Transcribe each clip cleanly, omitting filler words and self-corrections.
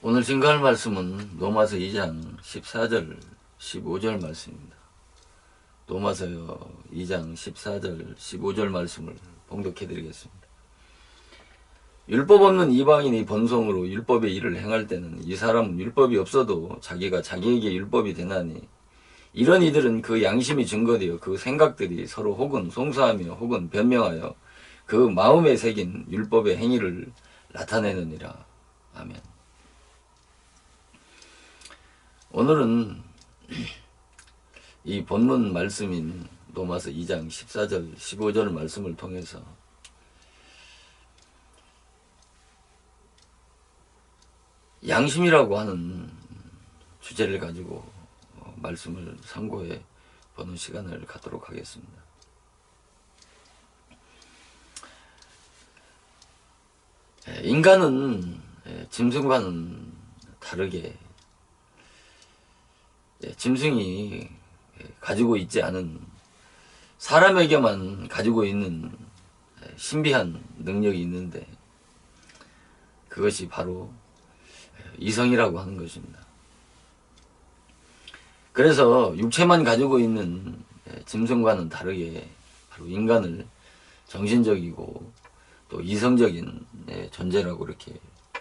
오늘 증거할 말씀은 로마서 2장 14절 15절 말씀입니다. 로마서 2장 14절 15절 말씀을 봉독해 드리겠습니다. 율법 없는 이방인이 본성으로 율법의 일을 행할 때는 이 사람은 율법이 없어도 자기가 자기에게 율법이 되나니 이런 이들은 그 양심이 증거되어 그 생각들이 서로 혹은 송사하며 혹은 변명하여 그 마음에 새긴 율법의 행위를 나타내느니라. 아멘. 오늘은 이 본문 말씀인 로마서 2장 14절 15절 말씀을 통해서 양심이라고 하는 주제를 가지고 말씀을 상고해 보는 시간을 갖도록 하겠습니다. 인간은 짐승과는 다르게 짐승이 가지고 있지 않은 사람에게만 가지고 있는 신비한 능력이 있는데 그것이 바로 이성이라고 하는 것입니다. 그래서 육체만 가지고 있는 짐승과는 다르게 바로 인간을 정신적이고 또 이성적인 존재라고 이렇게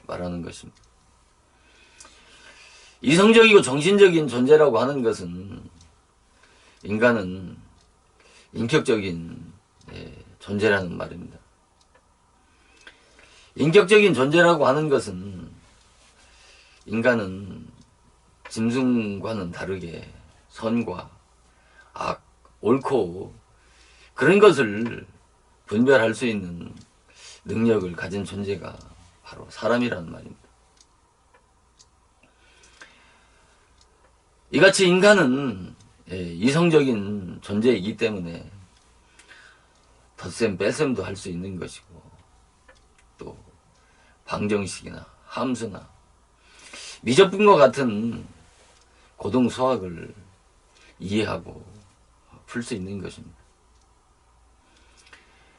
말하는 것입니다. 이성적이고 정신적인 존재라고 하는 것은 인간은 인격적인 존재라는 말입니다. 인격적인 존재라고 하는 것은 인간은 짐승과는 다르게 선과 악, 옳고 그런 것을 분별할 수 있는 능력을 가진 존재가 바로 사람이라는 말입니다. 이같이 인간은 이성적인 존재이기 때문에 덧셈 뺄셈도 할 수 있는 것이고 또 방정식이나 함수나 미적분과 같은 고등 수학을 이해하고 풀 수 있는 것입니다.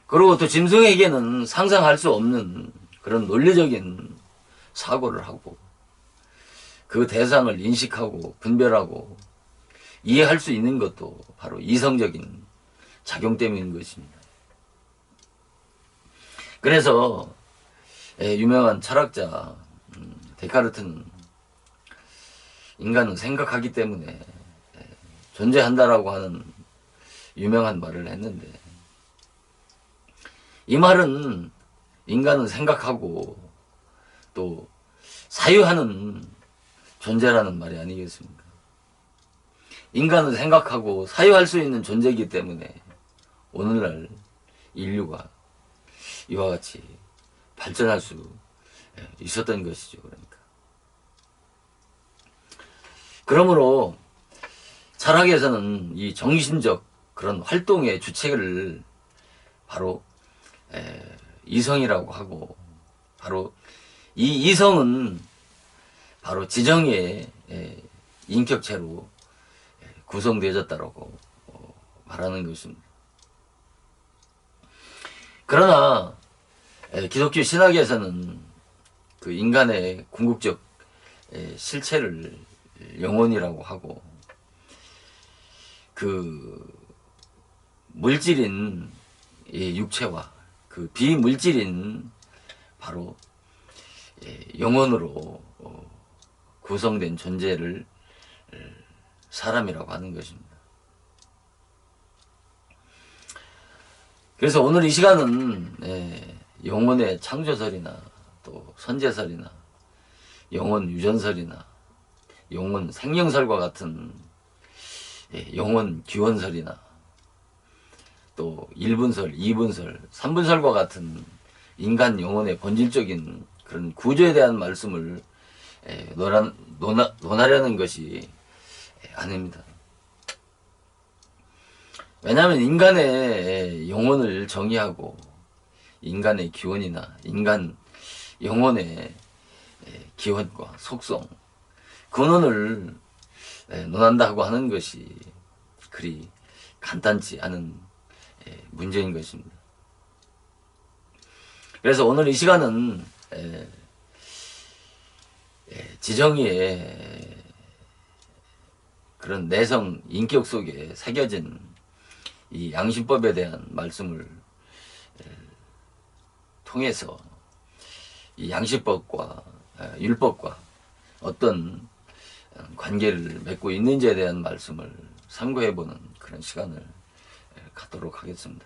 그리고 또 짐승에게는 상상할 수 없는 그런 논리적인 사고를 하고 그 대상을 인식하고 분별하고 이해할 수 있는 것도 바로 이성적인 작용 때문인 것입니다. 그래서 유명한 철학자 데카르트는 인간은 생각하기 때문에 존재한다라고 하는 유명한 말을 했는데 이 말은 인간은 생각하고 또 사유하는 존재라는 말이 아니겠습니까? 인간은 생각하고 사유할 수 있는 존재이기 때문에 오늘날 인류가 이와 같이 발전할 수 있었던 것이죠. 그러므로 철학에서는 이 정신적 그런 활동의 주체를 바로 이성이라고 하고 바로 이 이성은 바로 지정의 인격체로 구성되어졌다고 말하는 것입니다. 그러나 기독교 신학에서는 그 인간의 궁극적 실체를 영혼이라고 하고 그 물질인 육체와 그 비물질인 바로 영혼으로 구성된 존재를 사람이라고 하는 것입니다. 그래서 오늘 이 시간은 영혼의 창조설이나 또 선제설이나 영혼 유전설이나 영혼 생명설과 같은 영혼 기원설이나 또 1분설, 2분설, 3분설과 같은 인간 영혼의 본질적인 그런 구조에 대한 말씀을 논하려는 것이 아닙니다. 왜냐하면 인간의 영혼을 정의하고 인간의 기원이나 인간 영혼의 기원과 속성, 근원을 논한다고 하는 것이 그리 간단치 않은 문제인 것입니다. 그래서 오늘 이 시간은 지정이의 그런 내성 인격 속에 새겨진 이 양심법에 대한 말씀을 통해서 이 양심법과 율법과 어떤 관계를 맺고 있는지에 대한 말씀을 상고해보는 그런 시간을 갖도록 하겠습니다.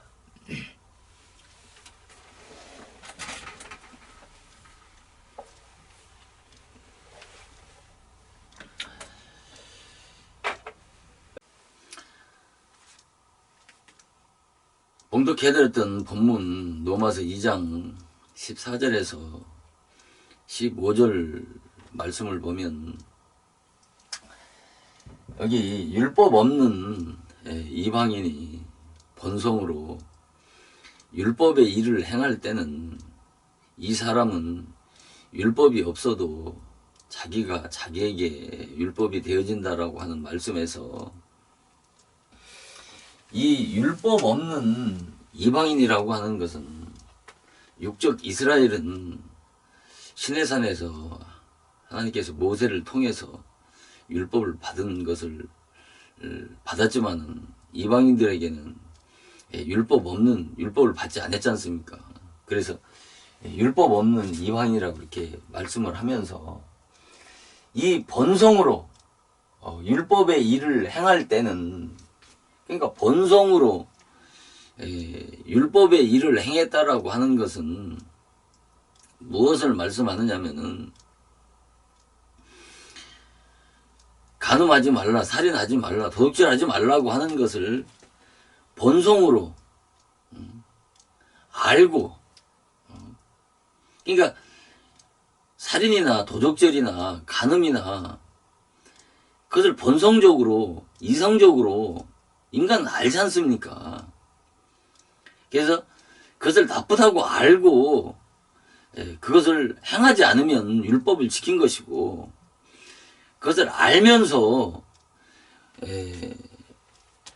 봉독해드렸던 본문 로마서 2장 14절에서 15절 말씀을 보면 여기 율법 없는 이방인이 본성으로 율법의 일을 행할 때는 이 사람은 율법이 없어도 자기가 자기에게 율법이 되어진다라고 하는 말씀에서 이 율법 없는 이방인이라고 하는 것은 육적 이스라엘은 시내산에서 하나님께서 모세를 통해서 율법을 받은 것을 받았지만은 이방인들에게는 율법 없는 율법을 받지 않았지 않습니까? 그래서 율법 없는 이방인이라고 이렇게 말씀을 하면서 이 본성으로 율법의 일을 행할 때는 그러니까 본성으로 율법의 일을 행했다라고 하는 것은 무엇을 말씀하느냐면은 간음하지 말라, 살인하지 말라, 도둑질하지 말라고 하는 것을 본성으로 알고, 그러니까 살인이나 도둑질이나 간음이나 그것을 본성적으로 이성적으로 인간은 알지 않습니까? 그래서 그것을 나쁘다고 알고 그것을 행하지 않으면 율법을 지킨 것이고, 그것을 알면서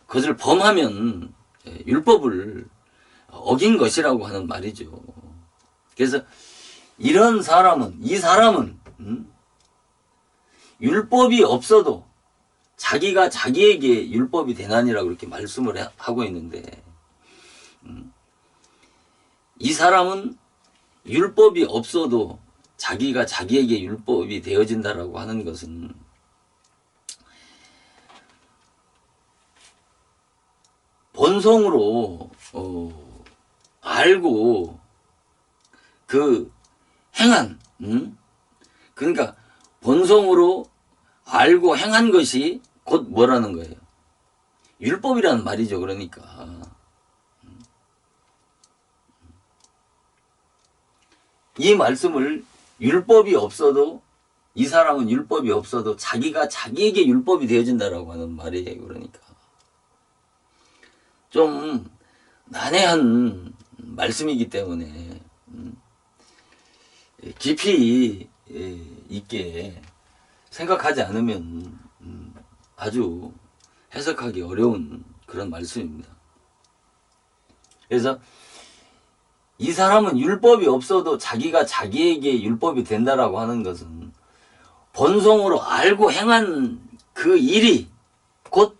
그것을 범하면 율법을 어긴 것이라고 하는 말이죠. 그래서 이런 사람은, 이 사람은 율법이 없어도 자기가 자기에게 율법이 되나니라고 이렇게 말씀을 하고 있는데, 이 사람은 율법이 없어도 자기가 자기에게 율법이 되어진다라고 하는 것은 본성으로 알고 그 행한, 그러니까 본성으로 알고 행한 것이 곧 뭐라는 거예요? 율법이라는 말이죠. 그러니까 이 말씀을 율법이 없어도, 이 사람은 율법이 없어도 자기가 자기에게 율법이 되어진다라고 하는 말이에요. 그러니까 좀 난해한 말씀이기 때문에 깊이 있게 생각하지 않으면 아주 해석하기 어려운 그런 말씀입니다. 그래서 이 사람은 율법이 없어도 자기가 자기에게 율법이 된다라고 하는 것은 본성으로 알고 행한 그 일이 곧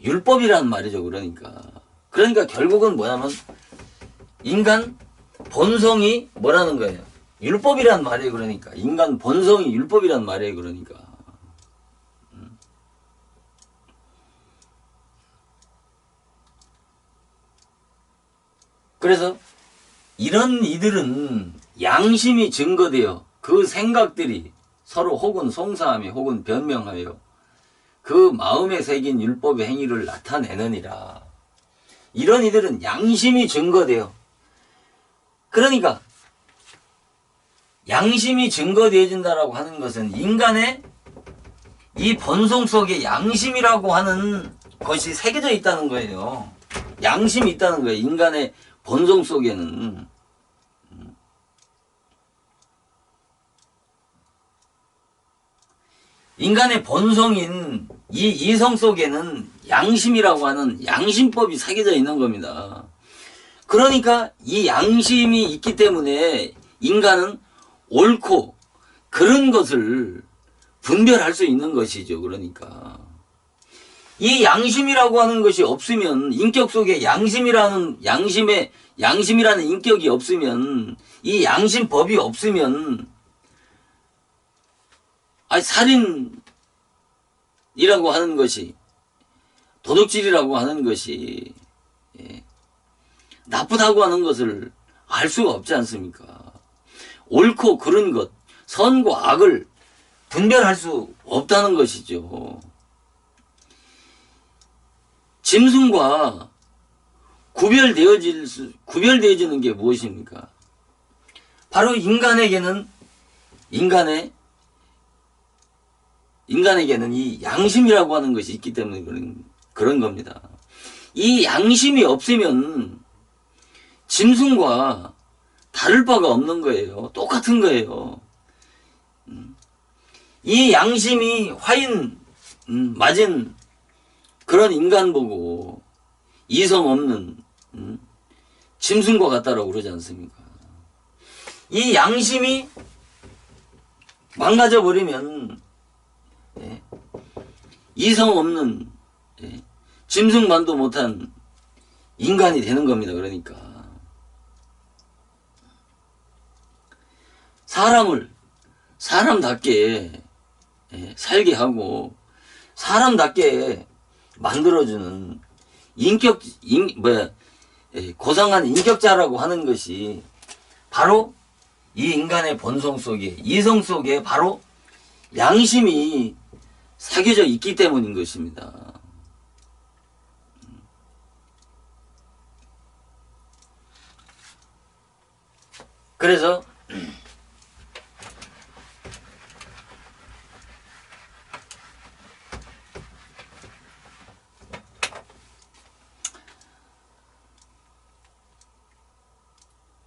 율법이라는 말이죠. 그러니까 결국은 뭐냐면 인간 본성이 뭐라는 거예요? 율법이라는 말이에요. 그러니까 인간 본성이 율법이라는 말이에요. 그러니까 그래서 이런 이들은 양심이 증거되어 그 생각들이 서로 혹은 송사하며 혹은 변명하여 그 마음에 새긴 율법의 행위를 나타내느니라. 이런 이들은 양심이 증거되어, 그러니까 양심이 증거되어진다라고 하는 것은 인간의 이 본성 속에 양심이라고 하는 것이 새겨져 있다는 거예요. 양심이 있다는 거예요. 인간의 본성 속에는. 인간의 본성인 이 이성 속에는 양심이라고 하는 양심법이 새겨져 있는 겁니다. 그러니까 이 양심이 있기 때문에 인간은 옳고 그런 것을 분별할 수 있는 것이죠. 그러니까 이 양심이라고 하는 것이 없으면, 인격 속에 양심이라는 인격이 없으면, 이 양심법이 없으면, 살인이라고 하는 것이, 도둑질이라고 하는 것이 나쁘다고 하는 것을 알 수가 없지 않습니까? 옳고 그른 것, 선과 악을 분별할 수 없다는 것이죠. 짐승과 구별되어지는 게 무엇입니까? 바로 인간에게는 이 양심이라고 하는 것이 있기 때문에 그런 겁니다. 이 양심이 없으면 짐승과 다를 바가 없는 거예요. 똑같은 거예요. 이 양심이 맞은 그런 인간 보고 이성 없는 짐승과 같다라고 그러지 않습니까? 이 양심이 망가져 버리면 이성 없는 짐승만도 못한 인간이 되는 겁니다. 그러니까 사람답게 살게 하고 사람답게 만들어주는 고상한 인격자라고 하는 것이 바로 이 인간의 본성 속에, 이성 속에 바로 양심이 새겨져 있기 때문인 것입니다. 그래서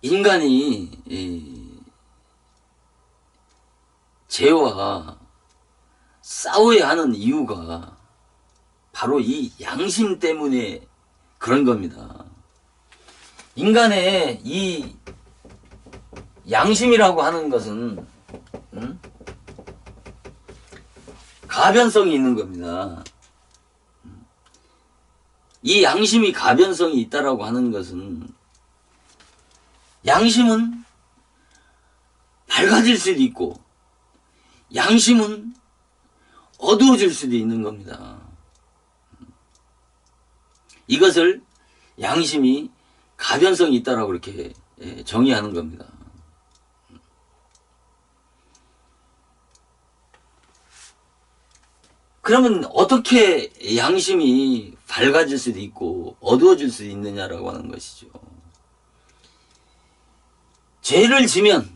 인간이 죄와 싸워야 하는 이유가 바로 이 양심 때문에 그런 겁니다. 인간의 이 양심이라고 하는 것은 가변성이 있는 겁니다. 이 양심이 가변성이 있다라고 하는 것은 양심은 밝아질 수도 있고 양심은 어두워질 수도 있는 겁니다. 이것을 양심이 가변성이 있다라고 이렇게 정의하는 겁니다. 그러면 어떻게 양심이 밝아질 수도 있고 어두워질 수도 있느냐라고 하는 것이죠. 죄를 지면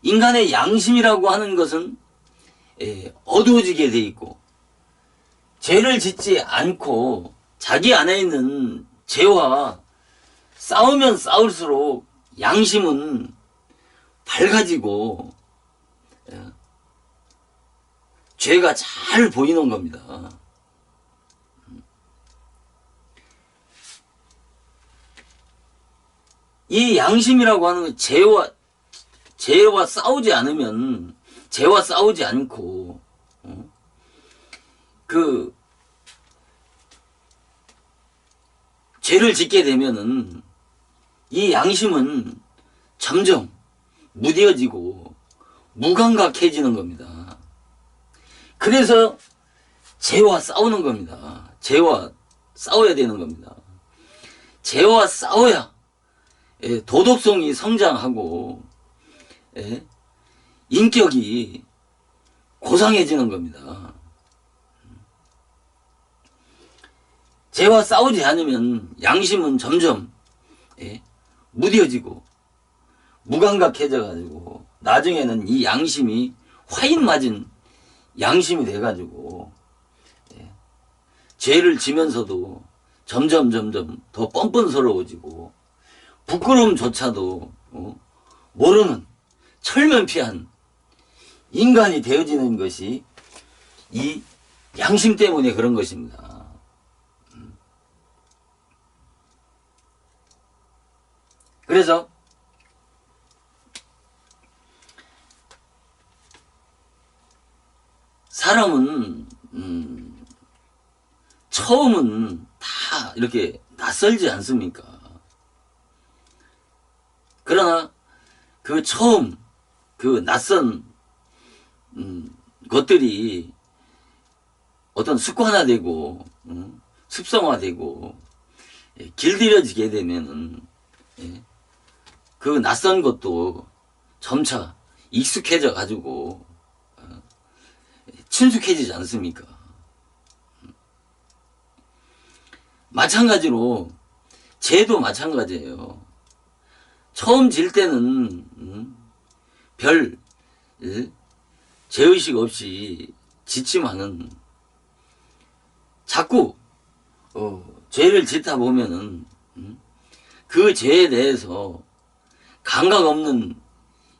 인간의 양심이라고 하는 것은 어두워지게 돼 있고, 죄를 짓지 않고 자기 안에 있는 죄와 싸우면 싸울수록 양심은 밝아지고 죄가 잘 보이는 겁니다. 이 양심이라고 하는 건 죄와 싸우지 않으면, 죄와 싸우지 않고 죄를 짓게 되면은 이 양심은 점점 무뎌지고 무감각해지는 겁니다. 그래서 죄와 싸우는 겁니다. 죄와 싸워야 되는 겁니다. 죄와 싸워야 도덕성이 성장하고 인격이 고상해지는 겁니다. 죄와 싸우지 않으면 양심은 점점 무뎌지고 무감각해져가지고 나중에는 이 양심이 화인 맞은 양심이 돼가지고 죄를 지면서도 점점 더 뻔뻔스러워지고 부끄러움조차도 모르는 철면피한 인간이 되어지는 것이 이 양심 때문에 그런 것입니다. 그래서 처음은 다 이렇게 낯설지 않습니까? 그러나 그 처음 그 낯선 것들이 어떤 습관화되고 습성화되고 길들여지게 되면은 그 낯선 것도 점차 익숙해져 가지고 친숙해지지 않습니까? 마찬가지로 죄도 마찬가지예요. 처음 질 때는 별 죄의식 없이 짓지만은 자꾸 죄를 짓다 보면은 그 죄에 대해서 감각 없는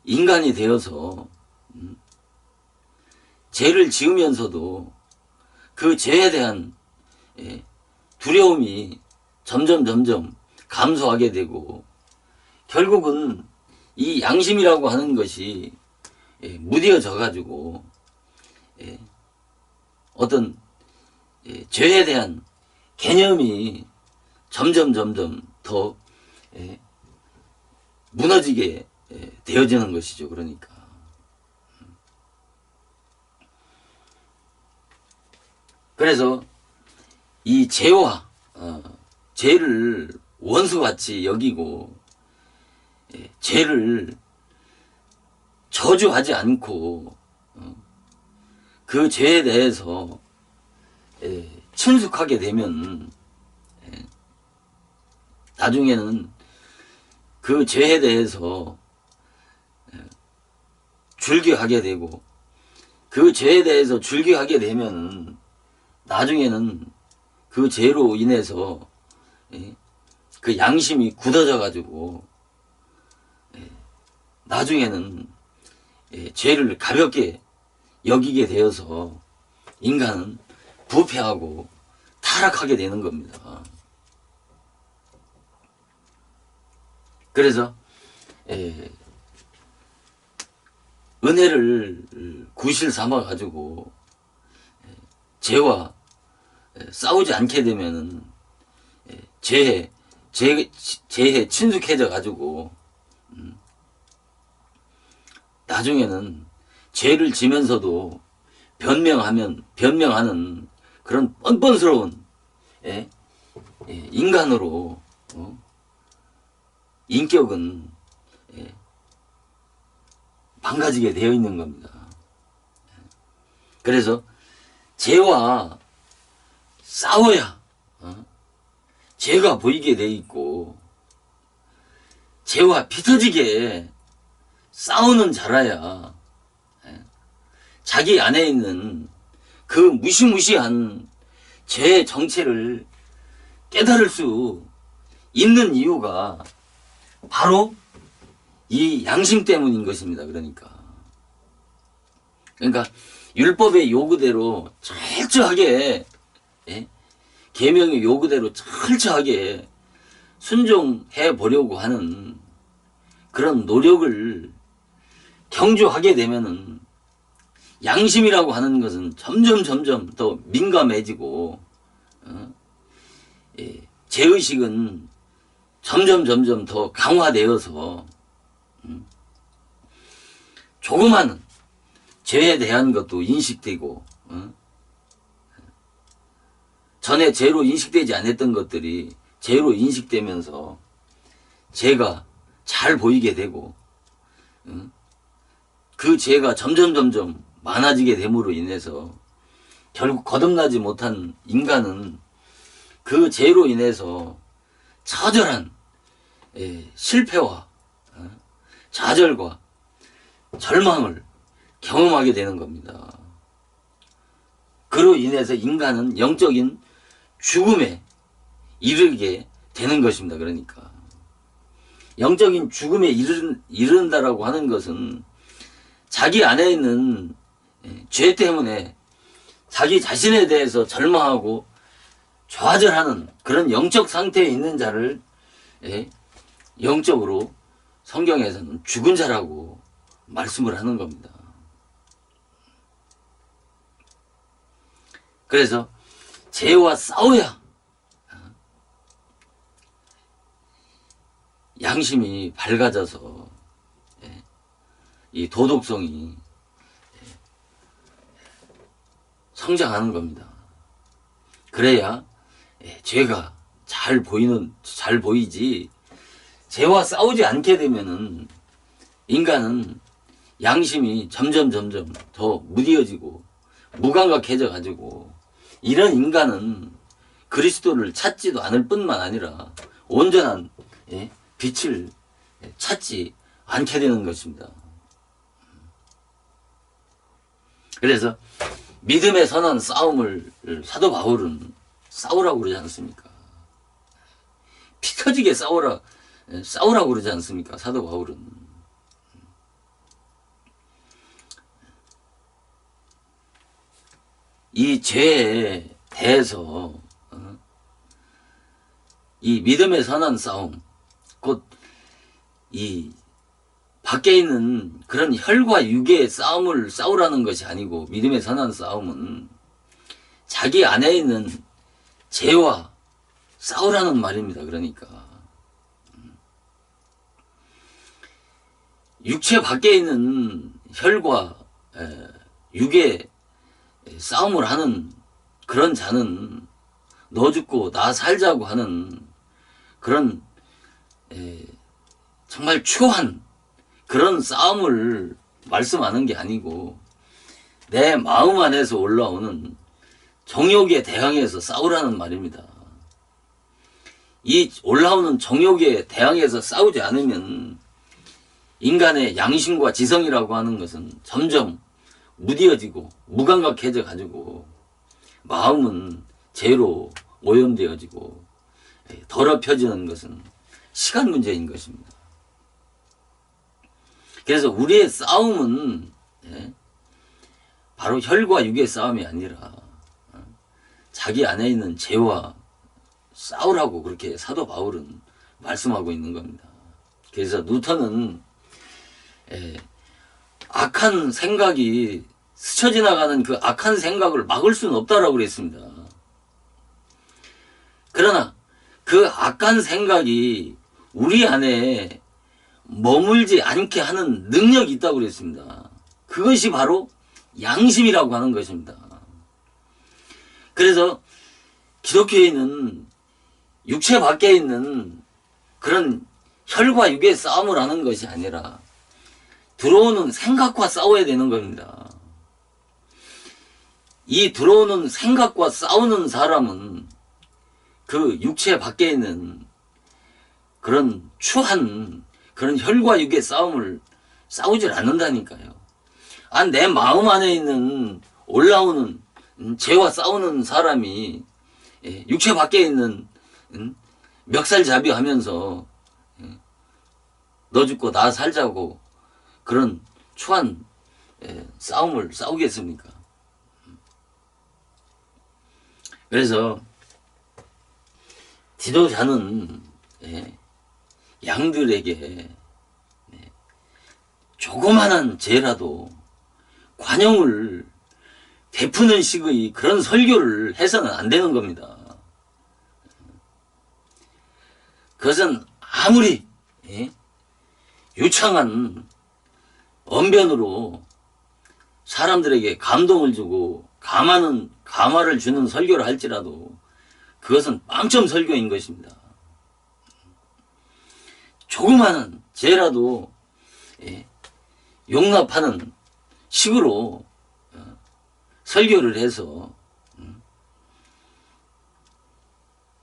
인간이 되어서 죄를 지으면서도 그 죄에 대한 두려움이 점점 감소하게 되고 결국은 이 양심이라고 하는 것이 무뎌져 가지고 어떤 죄에 대한 개념이 점점 더 무너지게 되어지는 것이죠. 그러니까 그래서 이 죄와 죄를 원수같이 여기고 죄를 저주하지 않고 그 죄에 대해서 친숙하게 되면 나중에는 그 죄에 대해서 줄기하게 되고 그 죄에 대해서 줄기하게 되면 나중에는 그 죄로 인해서 그 양심이 굳어져 가지고 나중에는 죄를 가볍게 여기게 되어서 인간은 부패하고 타락하게 되는 겁니다. 그래서 은혜를 구실 삼아 가지고 죄와 싸우지 않게 되면은 죄에 친숙해져 가지고 나중에는 죄를 지면서도 변명하는 그런 뻔뻔스러운 인간으로 인격은 망가지게 되어 있는 겁니다. 그래서 죄와 싸워야 죄가 보이게 돼 있고 죄와 피 터지게 싸우는 자라야 자기 안에 있는 그 무시무시한 죄의 정체를 깨달을 수 있는 이유가 바로 이 양심 때문인 것입니다. 그러니까 율법의 요구대로 철저하게 계명의 요구대로 철저하게 순종해 보려고 하는 그런 노력을 경주하게 되면은 양심이라고 하는 것은 점점 더 민감해지고 죄의식은 점점 더 강화되어서 조그마한 죄에 대한 것도 인식되고 전에 죄로 인식되지 않았던 것들이 죄로 인식되면서 죄가 잘 보이게 되고 그 죄가 점점 많아지게 됨으로 인해서 결국 거듭나지 못한 인간은 그 죄로 인해서 처절한 실패와 좌절과 절망을 경험하게 되는 겁니다. 그로 인해서 인간은 영적인 죽음에 이르게 되는 것입니다. 그러니까 영적인 죽음에 이른다라고 하는 것은 자기 안에 있는 죄 때문에 자기 자신에 대해서 절망하고 좌절하는 그런 영적 상태에 있는 자를 영적으로 성경에서는 죽은 자라고 말씀을 하는 겁니다. 그래서 죄와 싸워야 양심이 밝아져서 이 도덕성이 성장하는 겁니다. 그래야 죄가 잘 보이지, 죄와 싸우지 않게 되면은 인간은 양심이 점점 더 무뎌지고 무감각해져 가지고, 이런 인간은 그리스도를 찾지도 않을 뿐만 아니라 온전한 빛을 찾지 않게 되는 것입니다. 그래서 믿음의 선한 싸움을 사도 바울은 싸우라고 그러지 않습니까? 피 터지게 싸우라고 그러지 않습니까? 사도 바울은. 이 죄에 대해서 이 믿음의 선한 싸움, 곧 이 밖에 있는 그런 혈과 육의 싸움을 싸우라는 것이 아니고, 믿음의 선한 싸움은 자기 안에 있는 죄와 싸우라는 말입니다. 그러니까 육체 밖에 있는 혈과 육의 싸움을 하는 그런 자는 너 죽고 나 살자고 하는 그런 정말 추한 그런 싸움을 말씀하는 게 아니고, 내 마음 안에서 올라오는 정욕에 대항해서 싸우라는 말입니다. 이 올라오는 정욕에 대항해서 싸우지 않으면 인간의 양심과 지성이라고 하는 것은 점점 무뎌지고 무감각해져 가지고 마음은 죄로 오염되어지고 더럽혀지는 것은 시간 문제인 것입니다. 그래서 우리의 싸움은 바로 혈과 육의 싸움이 아니라 자기 안에 있는 죄와 싸우라고 그렇게 사도 바울은 말씀하고 있는 겁니다. 그래서 누턴은 악한 생각이 스쳐 지나가는 그 악한 생각을 막을 수는 없다라고 그랬습니다. 그러나 그 악한 생각이 우리 안에 머물지 않게 하는 능력이 있다고 그랬습니다. 그것이 바로 양심이라고 하는 것입니다. 그래서 기독교인은 육체 밖에 있는 그런 혈과 육의 싸움을 하는 것이 아니라 들어오는 생각과 싸워야 되는 겁니다. 이 들어오는 생각과 싸우는 사람은 그 육체 밖에 있는 그런 추한 그런 혈과 육의 싸움을 싸우질 않는다니까요. 내 마음 안에 있는 올라오는 죄와 싸우는 사람이 육체 밖에 있는 멱살잡이 하면서 너 죽고 나 살자고 그런 추한 싸움을 싸우겠습니까? 그래서 지도자는 양들에게 조그마한 죄라도 관용을 베푸는 식의 그런 설교를 해서는 안 되는 겁니다. 그것은 아무리 유창한 언변으로 사람들에게 감동을 주고 감화를 주는 설교를 할지라도 그것은 빵점 설교인 것입니다. 조그마한 죄라도 용납하는 식으로 설교를 해서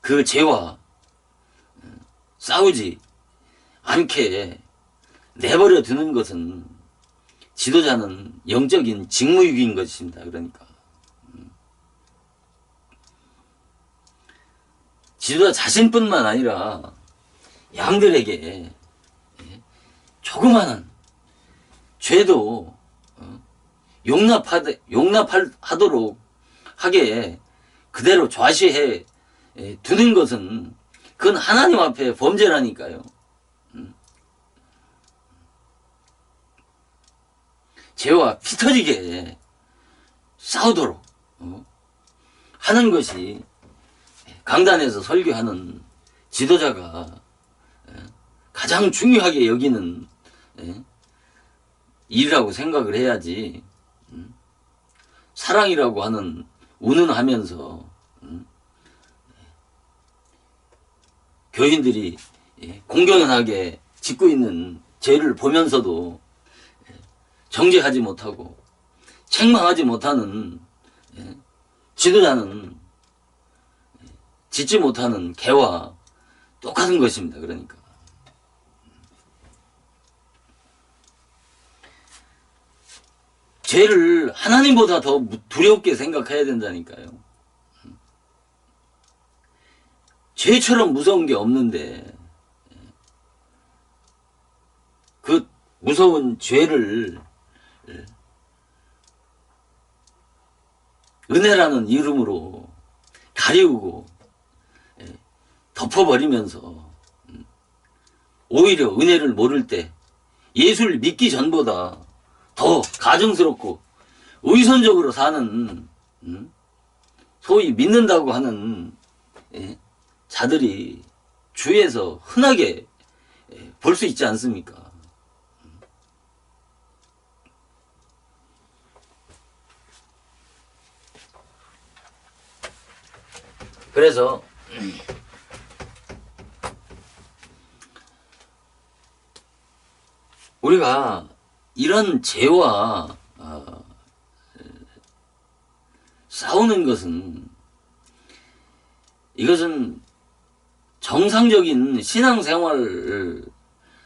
그 죄와 싸우지 않게 내버려 두는 것은 지도자는 영적인 직무유기인 것입니다. 그러니까 지도자 자신뿐만 아니라 양들에게 조그마한 죄도 용납하도록 하게 그대로 좌시해 두는 것은 그건 하나님 앞에 범죄라니까요. 죄와 피 터지게 싸우도록 하는 것이 강단에서 설교하는 지도자가 가장 중요하게 여기는 일이라고 생각을 해야지, 사랑이라고 하는 운운하면서 교인들이 공경연하게 짓고 있는 죄를 보면서도 정죄하지 못하고 책망하지 못하는 지도자는 짓지 못하는 개와 똑같은 것입니다. 그러니까 죄를 하나님보다 더 두렵게 생각해야 된다니까요. 죄처럼 무서운 게 없는데 그 무서운 죄를 은혜라는 이름으로 가리우고 덮어버리면서 오히려 은혜를 모를 때 예수를 믿기 전보다 더 가증스럽고 의선적으로 사는, 소위 믿는다고 하는 자들이 주위에서 흔하게 볼 수 있지 않습니까? 그래서 우리가 이런 죄와 싸우는 것은, 이것은 정상적인 신앙생활을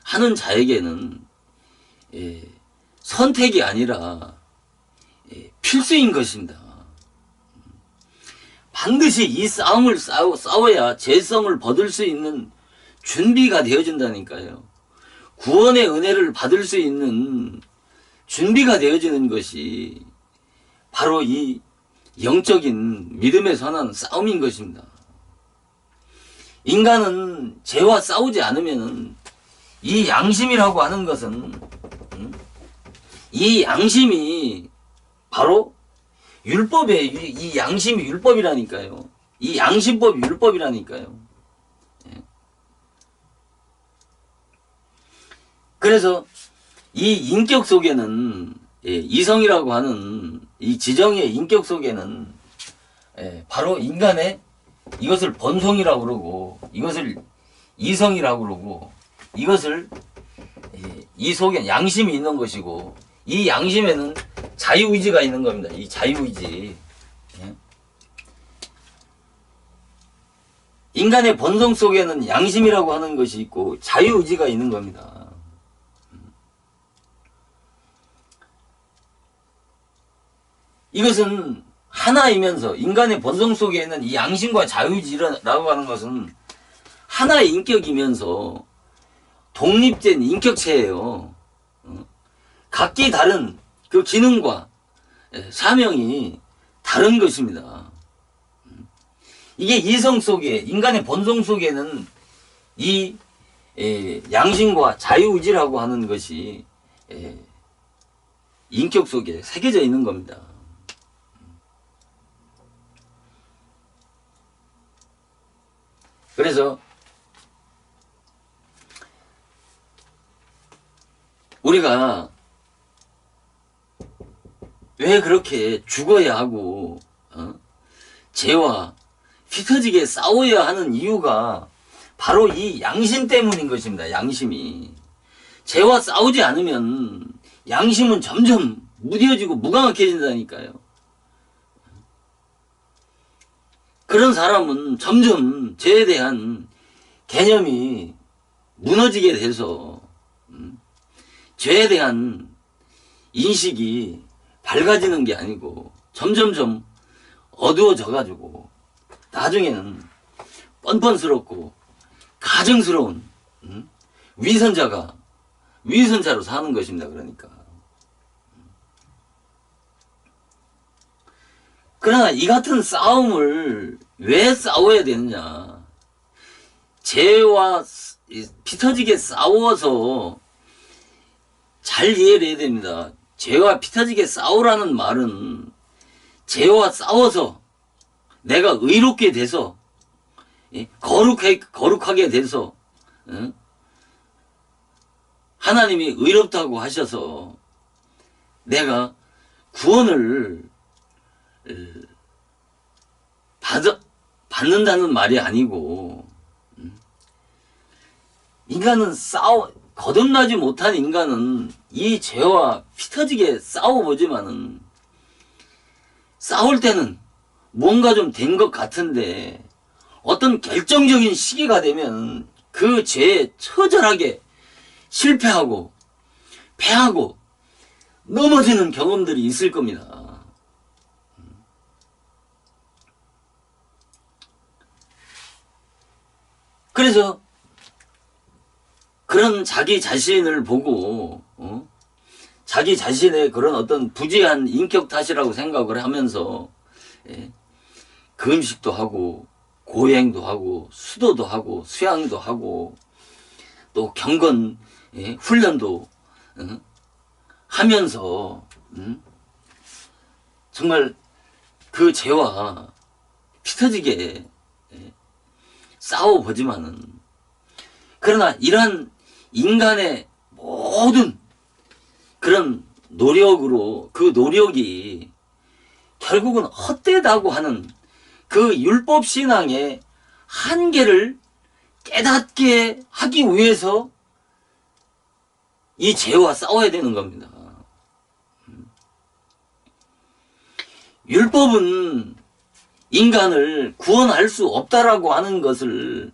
하는 자에게는 선택이 아니라 필수인 것입니다. 반드시 이 싸움을 싸워야 죄성을 벗을 수 있는 준비가 되어진다니까요. 구원의 은혜를 받을 수 있는 준비가 되어지는 것이 바로 이 영적인 믿음에 선한 싸움인 것입니다. 인간은 죄와 싸우지 않으면 이 양심이라고 하는 것은, 이 양심이 바로 이 양심이 율법이라니까요. 이 양심법이 율법이라니까요. 그래서 이 인격 속에는, 이성이라고 하는 이 지정의 인격 속에는 바로 인간의 이것을 본성이라고 그러고, 이것을 이성이라고 그러고, 이것을 이 속에 양심이 있는 것이고, 이 양심에는 자유의지가 있는 겁니다. 이 자유의지. 인간의 본성 속에는 양심이라고 하는 것이 있고 자유의지가 있는 겁니다. 이것은 하나이면서, 인간의 본성 속에 있는 이 양심과 자유의지라고 하는 것은 하나의 인격이면서 독립된 인격체예요. 각기 다른 그 기능과 사명이 다른 것입니다. 이게 이성 속에, 인간의 본성 속에는 이 양심과 자유의지라고 하는 것이 인격 속에 새겨져 있는 겁니다. 그래서 우리가 왜 그렇게 죽어야 하고 죄와 피 터지게 싸워야 하는 이유가 바로 이 양심 때문인 것입니다. 양심이. 죄와 싸우지 않으면 양심은 점점 무뎌지고 무감각해진다니까요. 그런 사람은 점점 죄에 대한 개념이 무너지게 돼서 죄에 대한 인식이 밝아지는 게 아니고 점점점 어두워져 가지고 나중에는 뻔뻔스럽고 가증스러운 위선자로 사는 것입니다. 그러니까. 그러나 이 같은 싸움을 왜 싸워야 되느냐. 죄와 피 터지게 싸워서 잘 이해를 해야 됩니다. 죄와 피 터지게 싸우라는 말은 죄와 싸워서 내가 의롭게 돼서, 거룩하게 돼서, 하나님이 의롭다고 하셔서 내가 구원을 받는다는 말이 아니고, 인간은 거듭나지 못한 인간은 이 죄와 피 터지게 싸워보지만은, 싸울 때는 뭔가 좀 된 것 같은데, 어떤 결정적인 시기가 되면 그 죄에 처절하게 실패하고, 패하고, 넘어지는 경험들이 있을 겁니다. 그래서 그런 자기 자신을 보고 자기 자신의 그런 어떤 부지한 인격 탓이라고 생각을 하면서 금식도 하고 고행도 하고 수도도 하고 수양도 하고 또 경건 훈련도 하면서 정말 그 죄와 피터지게 싸워보지만은, 그러나 이러한 인간의 모든 그런 노력으로 그 노력이 결국은 헛되다고 하는 그 율법신앙의 한계를 깨닫게 하기 위해서 이 죄와 싸워야 되는 겁니다. 율법은 인간을 구원할 수 없다라고 하는 것을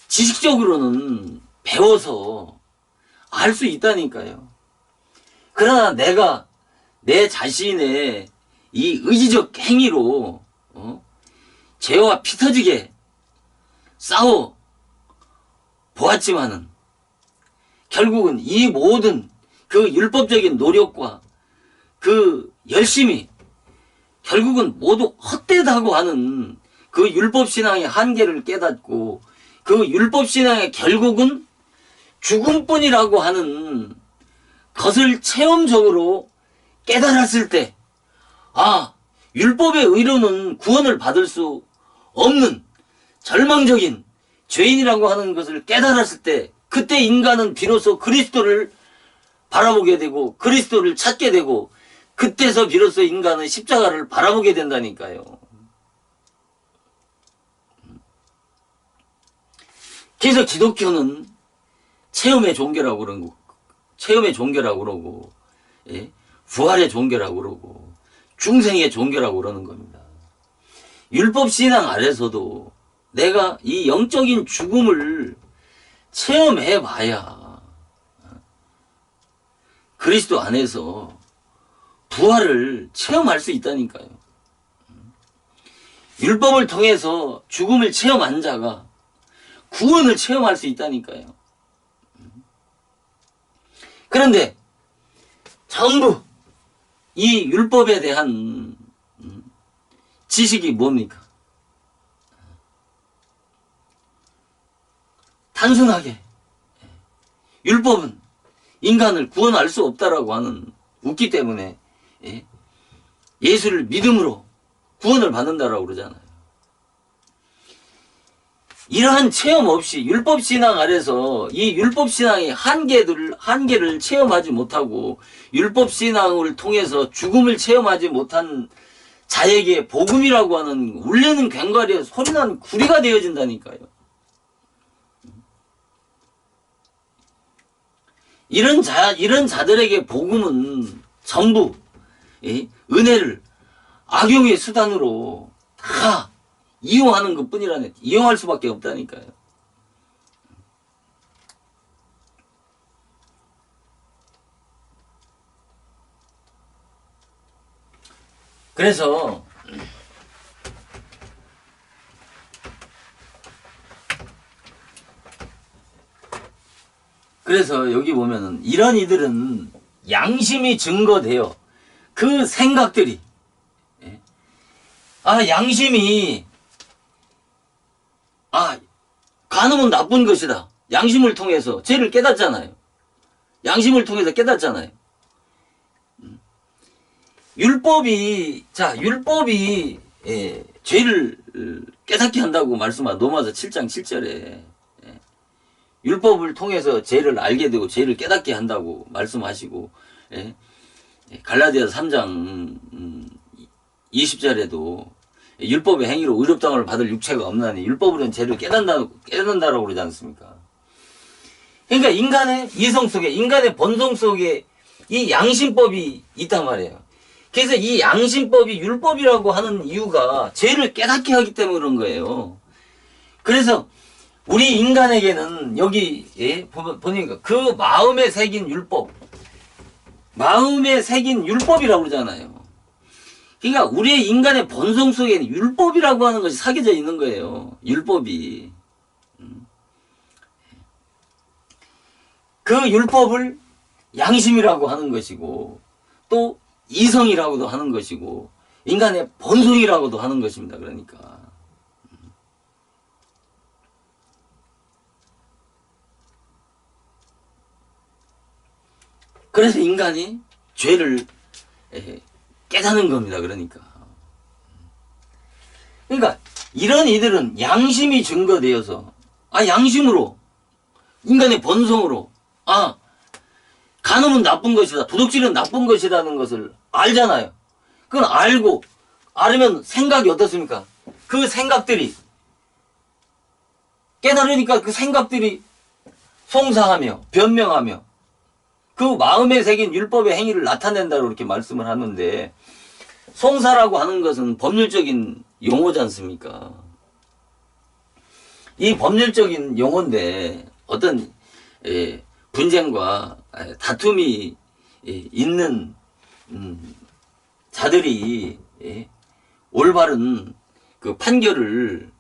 지식적으로는 배워서 알 수 있다니까요. 그러나 내가 내 자신의 이 의지적 행위로 죄와 피 터지게 싸워 보았지만은 결국은 이 모든 그 율법적인 노력과 그 열심이 결국은 모두 헛되다고 하는 그 율법신앙의 한계를 깨닫고 그 율법신앙의 결국은 죽음뿐이라고 하는 것을 체험적으로 깨달았을 때, 아, 율법의 의로는 구원을 받을 수 없는 절망적인 죄인이라고 하는 것을 깨달았을 때, 그때 인간은 비로소 그리스도를 바라보게 되고 그리스도를 찾게 되고 그때서 비로소 인간은 십자가를 바라보게 된다니까요. 그래서 기독교는 체험의 종교라고 그러고, 체험의 종교라고 그러고, 부활의 종교라고 그러고, 중생의 종교라고 그러는 겁니다. 율법신앙 아래서도 내가 이 영적인 죽음을 체험해 봐야 그리스도 안에서 부활을 체험할 수 있다니까요. 율법을 통해서 죽음을 체험한 자가 구원을 체험할 수 있다니까요. 그런데 전부 이 율법에 대한 지식이 뭡니까? 단순하게 율법은 인간을 구원할 수 없다라고 하는 웃기 때문에 예수를 믿음으로 구원을 받는다라고 그러잖아요. 이러한 체험 없이 율법신앙 아래서 이 율법신앙의 한계를 체험하지 못하고 율법신앙을 통해서 죽음을 체험하지 못한 자에게 복음이라고 하는 울리는 괭과리에 소리나는 구리가 되어진다니까요. 이런 자들에게 복음은 전부 은혜를 악용의 수단으로 다 이용하는 것 뿐이라네. 이용할 수밖에 없다니까요. 그래서 여기 보면은 이런 이들은 양심이 증거되어 그 생각들이 양심이 간음은 나쁜 것이다. 양심을 통해서 죄를 깨닫잖아요. 양심을 통해서 깨닫잖아요. 율법이 죄를 깨닫게 한다고 말씀한 로마서 7장 7절에 율법을 통해서 죄를 알게 되고 죄를 깨닫게 한다고 말씀하시고 갈라디아서 3장 20절에도 율법의 행위로 의롭다함을 받을 육체가 없나니 율법으로는 죄를 깨닫는다라고 그러지 않습니까? 그러니까 인간의 이성 속에, 인간의 본성 속에 이 양심법이 있단 말이에요. 그래서 이 양심법이 율법이라고 하는 이유가 죄를 깨닫게 하기 때문에 그런 거예요. 그래서 우리 인간에게는 여기 보니까 그 마음에 새긴 율법, 마음에 새긴 율법이라고 그러잖아요. 그러니까 우리의 인간의 본성 속에는 율법이라고 하는 것이 새겨져 있는 거예요. 율법이. 그 율법을 양심이라고 하는 것이고 또 이성이라고도 하는 것이고 인간의 본성이라고도 하는 것입니다. 그러니까 그래서 인간이 죄를 깨닫는 겁니다. 그러니까 이런 이들은 양심이 증거되어서 양심으로 인간의 본성으로 간음은 나쁜 것이다. 도둑질은 나쁜 것이라는 것을 알잖아요. 그건 알면 생각이 어떻습니까? 그 생각들이 깨달으니까 그 생각들이 송사하며 변명하며 그 마음에 새긴 율법의 행위를 나타낸다고 이렇게 말씀을 하는데 송사라고 하는 것은 법률적인 용어지 않습니까? 이 법률적인 용어인데 어떤 분쟁과 다툼이 있는 자들이 올바른 그 판결을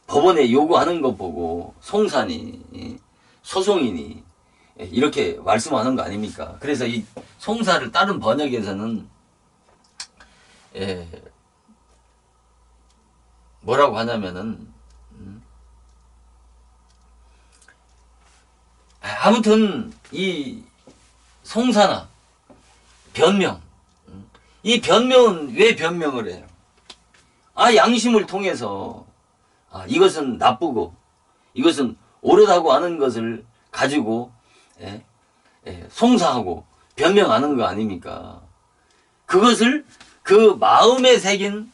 법원에 요구하는 것 보고 송사니 소송이니 이렇게 말씀하는 거 아닙니까? 그래서 이 송사를 다른 번역에서는 뭐라고 하냐면은 아무튼 이 송사나 변명, 이 변명은 왜 변명을 해요? 양심을 통해서 이것은 나쁘고 이것은 옳다고 하는 것을 가지고 송사하고 변명하는 거 아닙니까? 그것을 그 마음에 새긴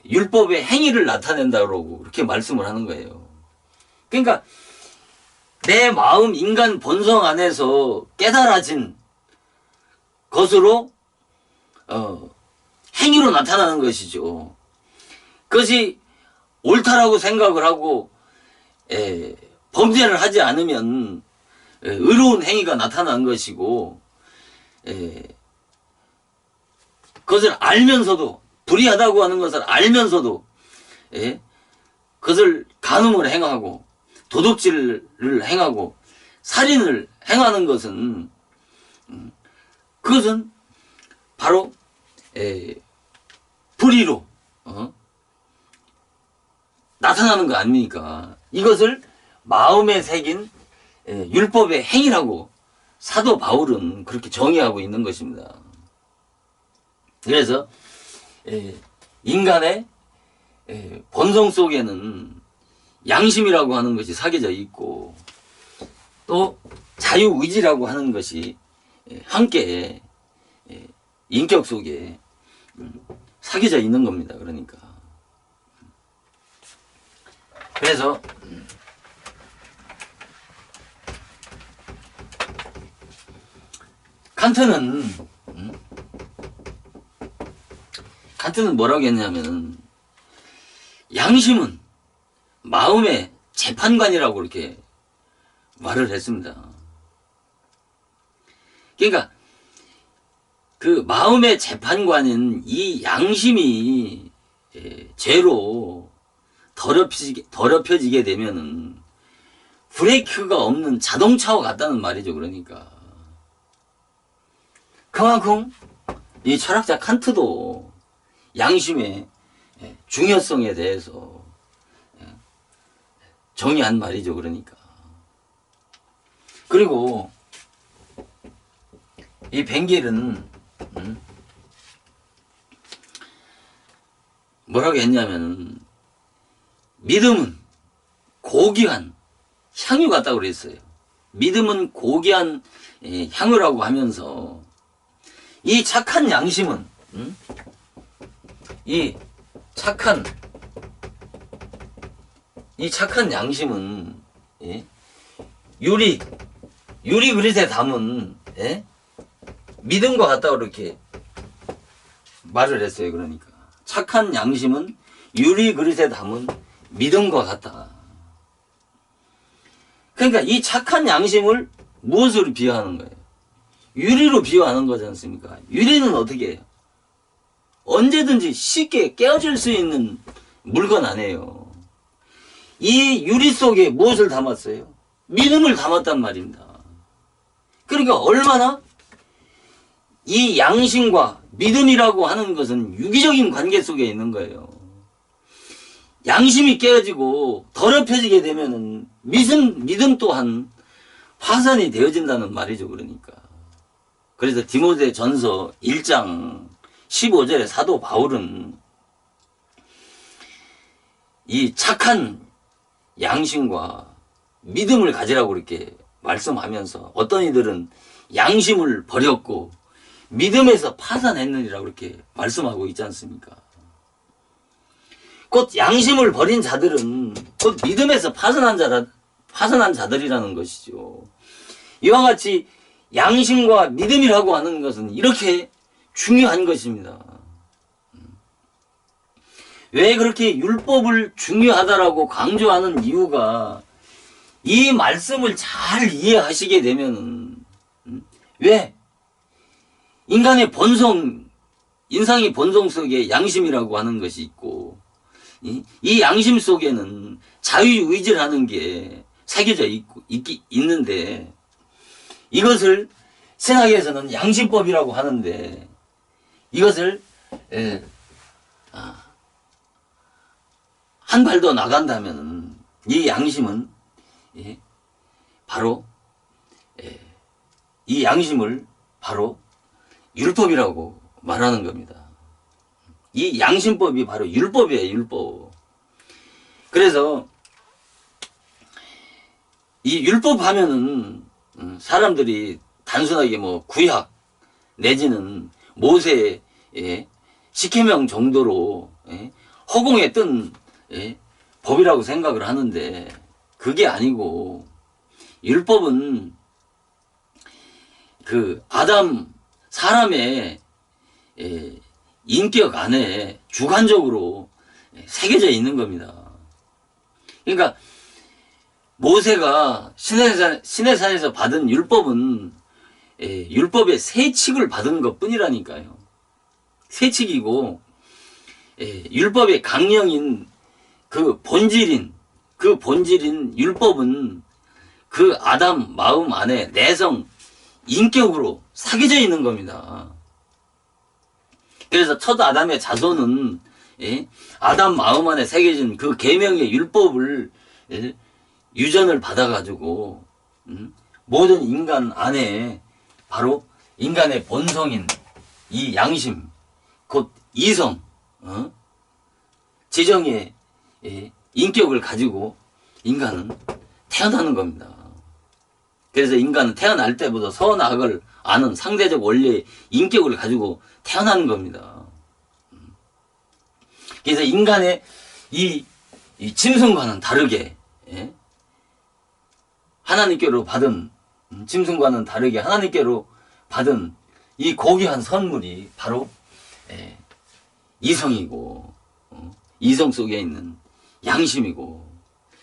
율법의 행위를 나타낸다고 그렇게 말씀을 하는 거예요. 그러니까 내 마음 인간 본성 안에서 깨달아진 것으로 행위로 나타나는 것이죠. 그것이 옳다라고 생각을 하고 범죄를 하지 않으면 의로운 행위가 나타난 것이고 그것을 알면서도 불의하다고 하는 것을 알면서도 그것을 간음을 행하고 도둑질을 행하고 살인을 행하는 것은 그것은 바로 불의로 나타나는 거 아닙니까? 이것을 마음에 새긴 율법의 행위라고 사도 바울은 그렇게 정의하고 있는 것입니다. 그래서 인간의 본성 속에는 양심이라고 하는 것이 새겨져 있고 또 자유의지라고 하는 것이 함께 인격 속에 새겨져 있는 겁니다. 그러니까 그래서 칸트는 뭐라고 했냐면 양심은 마음의 재판관이라고 이렇게 말을 했습니다. 그러니까 그 마음의 재판관은 이 양심이 죄로 더럽혀지게 되면은 브레이크가 없는 자동차와 같다는 말이죠. 그러니까 그만큼 이 철학자 칸트도 양심의 중요성에 대해서 정의한 말이죠. 그러니까 그리고 이 벵겔은 뭐라고 했냐면 믿음은 고귀한 향유 같다고 그랬어요. 믿음은 고귀한 향유라고 하면서 이 착한 양심은 이 착한 양심은 유리 그릇에 담은 믿음과 같다고 이렇게 말을 했어요. 그러니까 착한 양심은 유리 그릇에 담은 믿음과 같다. 그러니까 이 착한 양심을 무엇으로 비유하는 거예요? 유리로 비유하는 거지 않습니까? 유리는 어떻게 해요? 언제든지 쉽게 깨어질 수 있는 물건 아니에요. 이 유리 속에 무엇을 담았어요? 믿음을 담았단 말입니다. 그러니까 얼마나 이 양심과 믿음이라고 하는 것은 유기적인 관계 속에 있는 거예요. 양심이 깨어지고 더럽혀지게 되면은 믿음 또한 파산이 되어진다는 말이죠. 그러니까. 그래서 디모데 전서 1장 15절에 사도 바울은 이 착한 양심과 믿음을 가지라고 이렇게 말씀하면서 어떤 이들은 양심을 버렸고 믿음에서 파산했느니라고 이렇게 말씀하고 있지 않습니까? 곧 양심을 버린 자들은 곧 믿음에서 파산한 자들이라는 것이죠. 이와 같이 양심과 믿음이라고 하는 것은 이렇게 중요한 것입니다. 왜 그렇게 율법을 중요하다라고 강조하는 이유가 이 말씀을 잘 이해하시게 되면은 왜 인간의 인상의 본성 속에 양심이라고 하는 것이 있고 이 양심 속에는 자유의지라는 게 새겨져 있는데 이것을 신학에서는 양심법이라고 하는데 이것을 한 발 더 나간다면 이 양심은 바로 이 양심을 바로 율법이라고 말하는 겁니다. 이 양심법이 바로 율법이에요. 율법. 그래서 이 율법 하면은 사람들이 단순하게 뭐 구약 내지는 모세의 십계명 정도로 허공에 뜬 법이라고 생각을 하는데 그게 아니고 율법은 그 사람의 인격 안에 주관적으로 새겨져 있는 겁니다. 그러니까 모세가 시내산에서 받은 율법은 율법의 세칙을 받은 것 뿐이라니까요. 세칙이고 율법의 강령인 그 본질인 율법은 그 아담 마음 안에 내성 인격으로 새겨져 있는 겁니다. 그래서 첫 아담의 자손은 아담 마음 안에 새겨진 그 계명의 율법을 유전을 받아가지고 모든 인간 안에 바로 인간의 본성인 이 양심 곧 이성 지정의 인격을 가지고 인간은 태어나는 겁니다. 그래서 인간은 태어날 때부터 선악을 아는 상대적 원리의 인격을 가지고 태어나는 겁니다. 그래서 인간의 이 짐승과는 다르게 하나님께로 받은 짐승과는 다르게 하나님께로 받은 이 고귀한 선물이 바로 이성이고 이성 속에 있는 양심이고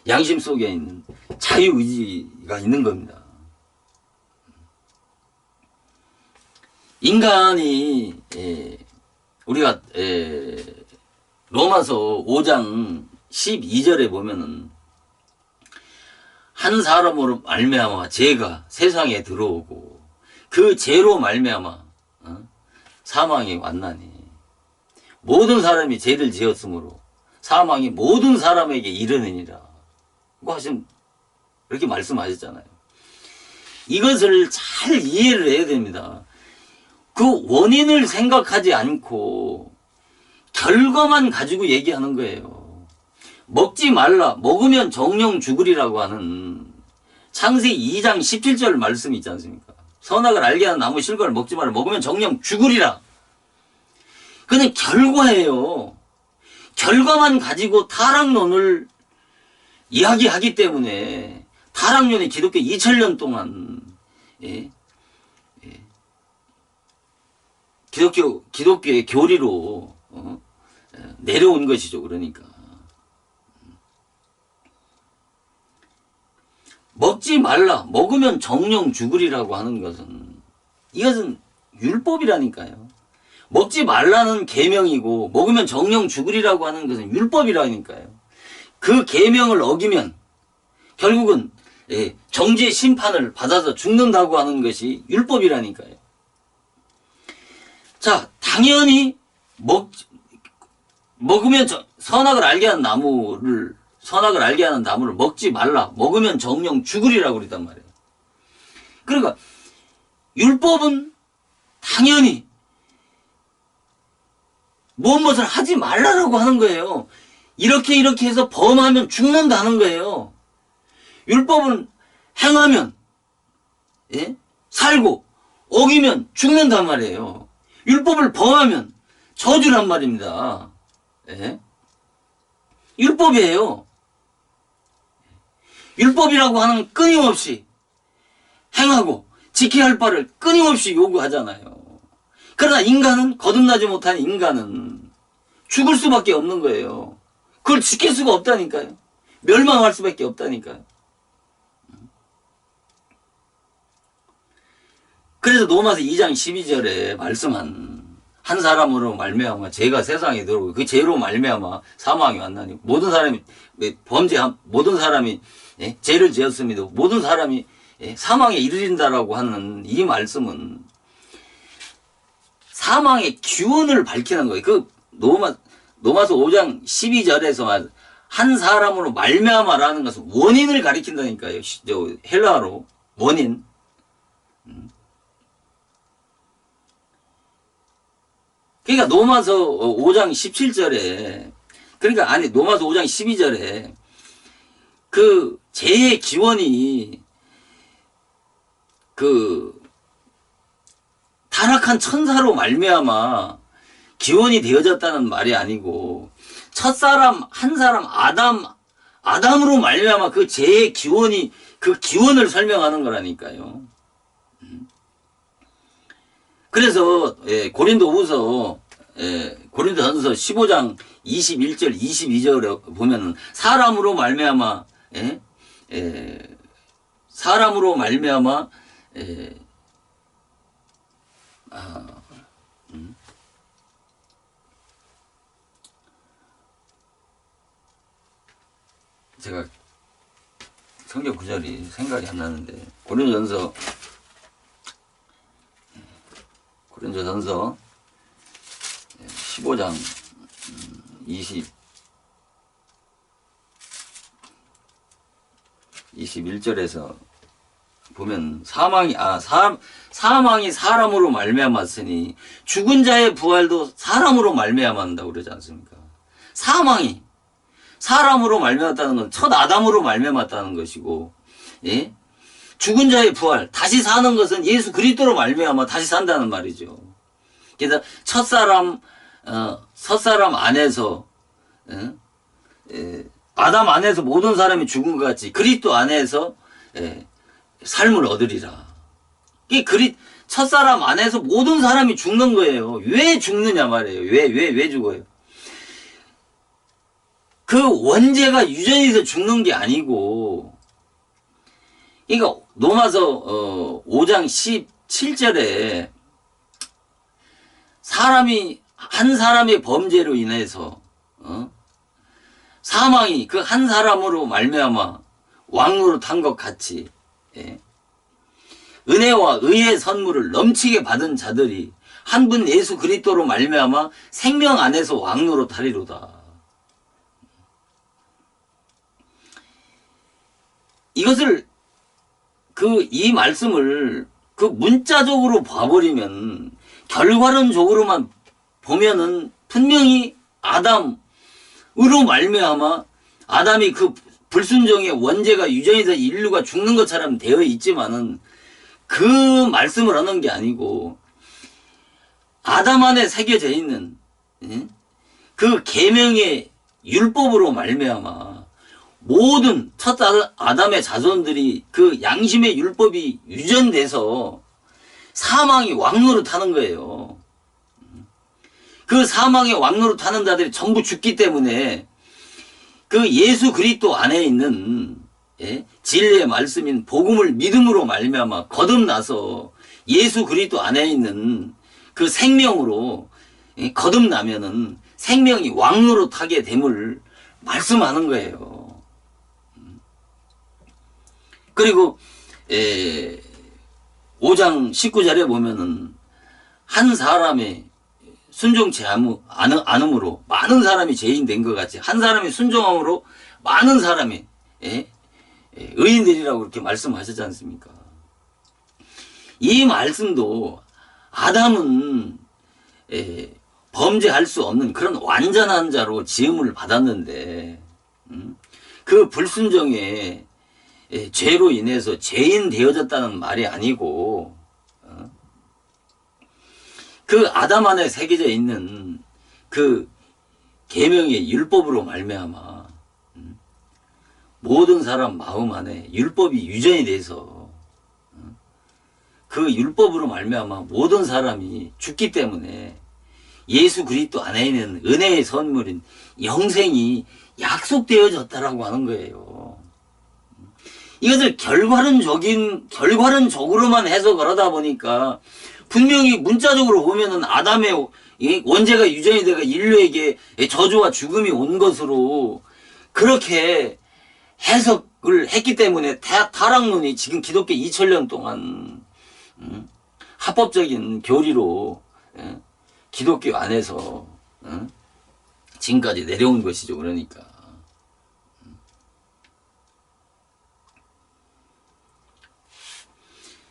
양심 속에 있는 자유의지가 있는 겁니다. 인간이 우리가 로마서 5장 12절에 보면은 한 사람으로 말미암아 죄가 세상에 들어오고 그 죄로 말미암아 사망이 왔나니 모든 사람이 죄를 지었으므로 사망이 모든 사람에게 이르느니라. 그렇게 말씀하셨잖아요. 이것을 잘 이해를 해야 됩니다. 그 원인을 생각하지 않고 결과만 가지고 얘기하는 거예요. 먹지 말라, 먹으면 정령 죽으리라고 하는 창세기 2장 17절 말씀이 있지 않습니까? 선악을 알게 하는 나무 실과를 먹지 말라, 먹으면 정령 죽으리라. 그는 결과예요. 결과만 가지고 타락론을 이야기하기 때문에 타락론이 기독교 2000년 동안 기독교의 교리로 내려온 것이죠. 그러니까 먹지 말라, 먹으면 정령 죽으리라고 하는 것은 이것은 율법이라니까요. 먹지 말라는 계명이고 먹으면 정령 죽으리라고 하는 것은 율법이라니까요. 그 계명을 어기면 결국은 정죄 심판을 받아서 죽는다고 하는 것이 율법이라니까요. 자, 당연히 먹으면 선악을 알게 하는 나무를 먹지 말라. 먹으면 정령 죽으리라고 그랬단 말이에요. 그러니까 율법은 당연히 무엇을 하지 말라라고 하는 거예요. 이렇게 해서 범하면 죽는다는 거예요. 율법은 행하면 살고 어기면 죽는단 말이에요. 율법을 범하면 저주란 말입니다. 율법이에요. 율법이라고 하는 끊임없이 행하고 지켜야 할 바를 끊임없이 요구하잖아요. 그러나 인간은, 거듭나지 못한 인간은 죽을 수밖에 없는 거예요. 그걸 지킬 수가 없다니까요. 멸망할 수밖에 없다니까요. 그래서 로마서 2장 12절에 말씀한 한 사람으로 말미암아 죄가 세상에 들어오고 그 죄로 말미암아 사망이 왔나니 모든 사람이 모든 사람이 죄를 지었습니다. 모든 사람이 사망에 이르린다라고 하는 이 말씀은 사망의 기원을 밝히는 거예요. 그 로마서 5장 12절에서 한 사람으로 말미암아라는 것은 원인을 가리킨다니까요. 헬라어로 원인. 그러니까 로마서 5장 17절에 로마서 5장 12절에 그 죄의 기원이 그 타락한 천사로 말미암아 기원이 되어졌다는 말이 아니고 첫사람 한 사람 아담으로 말미암아 그 죄의 기원이 그 기원을 설명하는 거라니까요. 그래서 고린도전서 15장 21절 22절에 보면은 사람으로 말미암아 제가 성경 구절이 생각이 안 나는데 고린도전서 15장 21절에서 보면 사망이 사람으로 말미암았으니 죽은 자의 부활도 사람으로 말미암았다고 그러지 않습니까? 사망이 사람으로 말미암았다는 건 첫 아담으로 말미암았다는 것이고, 죽은 자의 부활, 다시 사는 것은 예수 그리스도로 말미암아 다시 산다는 말이죠. 그래서 첫사람 안에서 아담 안에서 모든 사람이 죽은 것 같이 그리스도 안에서 삶을 얻으리라. 첫사람 안에서 모든 사람이 죽는 거예요. 왜 죽느냐 말이에요. 왜 죽어요? 그 원죄가 유전에서 죽는 게 아니고, 그러니까 로마서 5장 17절에 한 사람의 범죄로 인해서 사망이 그 한 사람으로 말미암아 왕노릇 한 것 같이 은혜와 의의 선물을 넘치게 받은 자들이 한 분 예수 그리스도로 말미암아 생명 안에서 왕노릇 하리로다. 이것을 이 말씀을 그 문자적으로 봐버리면 결과론적으로만 보면은 분명히 아담으로 말미암아 아담이 그 불순종의 원죄가 유전이 돼서 인류가 죽는 것처럼 되어 있지만은 그 말씀을 하는 게 아니고 아담 안에 새겨져 있는 그 계명의 율법으로 말미암아 모든 첫 아담의 자손들이 그 양심의 율법이 유전돼서 사망이 왕노릇하는 거예요. 그 사망의 왕노릇하는 자들이 전부 죽기 때문에 그 예수 그리스도 안에 있는 진리의 말씀인 복음을 믿음으로 말미암아 거듭나서 예수 그리스도 안에 있는 그 생명으로 거듭나면은 생명이 왕노릇하게 됨을 말씀하는 거예요. 그리고 5장 19절에 보면은 한 사람의 순종치 않음으로 많은 사람이 죄인 된 것 같이 한 사람이 순종함으로 많은 사람이 의인들이라고 그렇게 말씀하셨지 않습니까? 이 말씀도 아담은 범죄할 수 없는 그런 완전한 자로 지음을 받았는데 그 불순종의 죄로 인해서 죄인 되어졌다는 말이 아니고 그 아담 안에 새겨져 있는 그 계명의 율법으로 말미암아 모든 사람 마음 안에 율법이 유전이 돼서 그 율법으로 말미암아 모든 사람이 죽기 때문에 예수 그리스도 안에 있는 은혜의 선물인 영생이 약속되어졌다라고 하는 거예요. 이것을 결과론적으로만 해석을 하다 보니까 분명히 문자적으로 보면은 아담의 원죄가 유전이 되고 인류에게 저주와 죽음이 온 것으로 그렇게 해석을 했기 때문에 타락론이 지금 기독교 2000년 동안 합법적인 교리로 기독교 안에서 지금까지 내려온 것이죠. 그러니까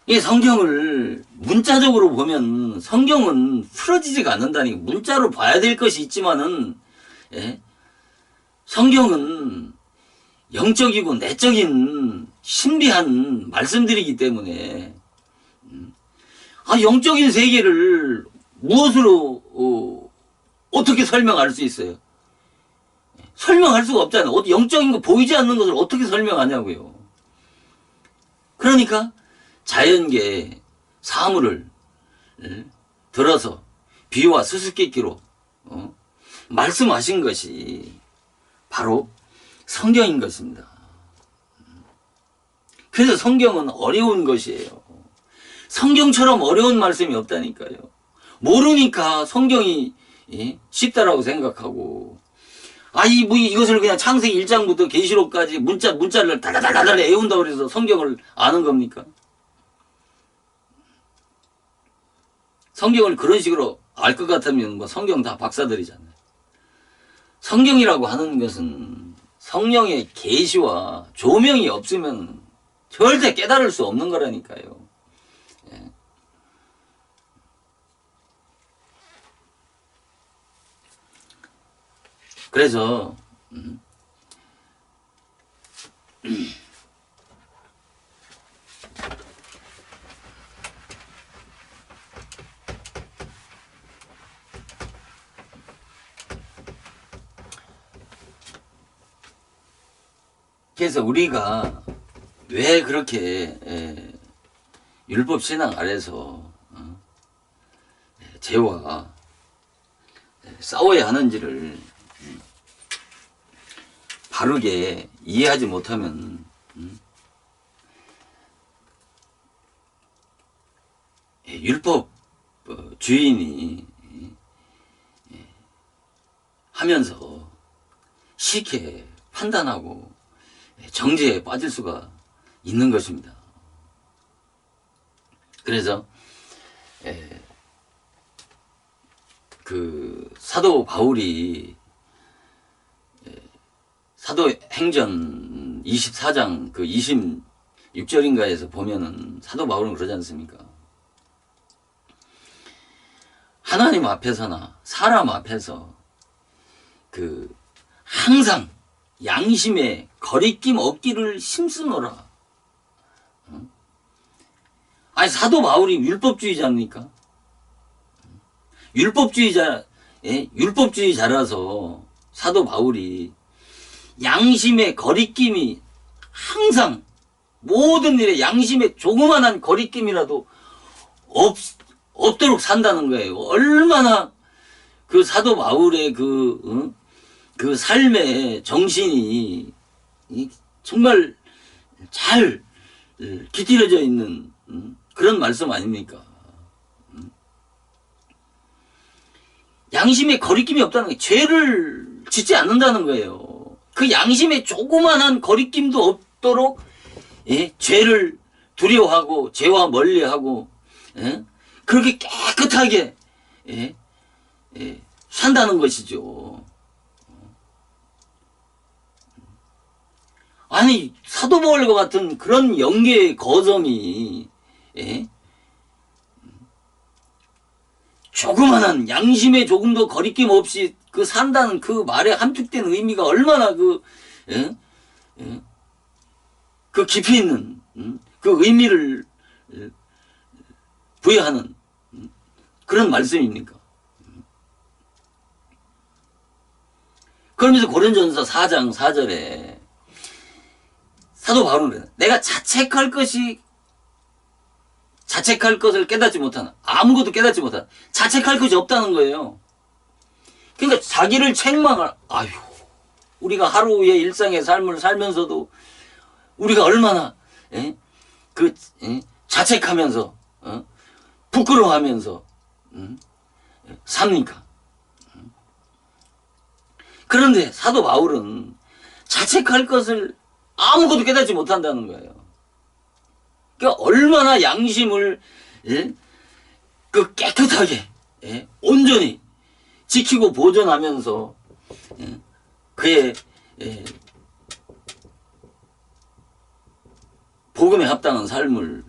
이 성경을 문자적으로 보면 성경은 풀어지지가 않는다니 문자로 봐야 될 것이 있지만은 성경은 영적이고 내적인 신비한 말씀들이기 때문에 영적인 세계를 무엇으로 어떻게 설명할 수 있어요? 설명할 수가 없잖아요. 영적인 거 보이지 않는 것을 어떻게 설명하냐고요. 그러니까 자연계의 사물을 들어서 비유와 수수께끼로 말씀하신 것이 바로 성경인 것입니다. 그래서 성경은 어려운 것이에요. 성경처럼 어려운 말씀이 없다니까요. 모르니까 성경이 쉽다라고 생각하고 이것을 그냥 창세기 1장부터 계시록까지 문자를 달달달달 외운다고 해서 성경을 아는 겁니까? 성경을 그런 식으로 알 것 같으면 뭐 성경 다 박사들이잖아요. 성경이라고 하는 것은 성령의 계시와 조명이 없으면 절대 깨달을 수 없는 거라니까요. 그래서 그래서 우리가 왜 그렇게 율법 신앙 아래서 죄와 싸워야 하는지를 바르게 이해하지 못하면 율법 주인이 하면서 쉽게 판단하고 정죄에 빠질 수가 있는 것입니다. 그래서 그 사도 바울이 사도행전 24장 그 26절인가에서 보면은 사도 바울은 그러지 않습니까? 하나님 앞에서나 사람 앞에서 항상 양심에 거리낌 없기를 힘쓰노라. 아니, 사도 바울이 율법주의자입니까? 율법주의자라서 사도 바울이 양심의 거리낌이 항상 모든 일에 양심에 조그만한 거리낌이라도 없도록 산다는 거예요. 얼마나 그 사도 바울의 그 삶의 정신이 정말 잘 깃들여져 있는 그런 말씀 아닙니까? 양심에 거리낌이 없다는 게 죄를 짓지 않는다는 거예요. 그 양심에 조그만한 거리낌도 없도록 죄를 두려워하고 죄와 멀리하고 그렇게 깨끗하게 산다는 것이죠. 아니, 사도 바울과 같은 그런 영계의 거점이 조그만한 양심에 조금도 거리낌 없이 산다는 그 말에 함축된 의미가 얼마나 그 깊이 있는 그 의미를 부여하는 그런 말씀입니까? 그러면서 고린도전서 4장 4절에 사도 바울은 내가 자책할 것을 깨닫지 못하나, 아무것도 깨닫지 못하나, 자책할 것이 없다는 거예요. 그러니까 자기를 아유, 우리가 하루의 일상의 삶을 살면서도 우리가 얼마나 자책하면서 부끄러워하면서 삽니까? 그런데 사도 바울은 자책할 것을 아무것도 깨닫지 못한다는 거예요. 그러니까 얼마나 양심을 깨끗하게 온전히 지키고 보존하면서 그의 복음에 합당한 삶을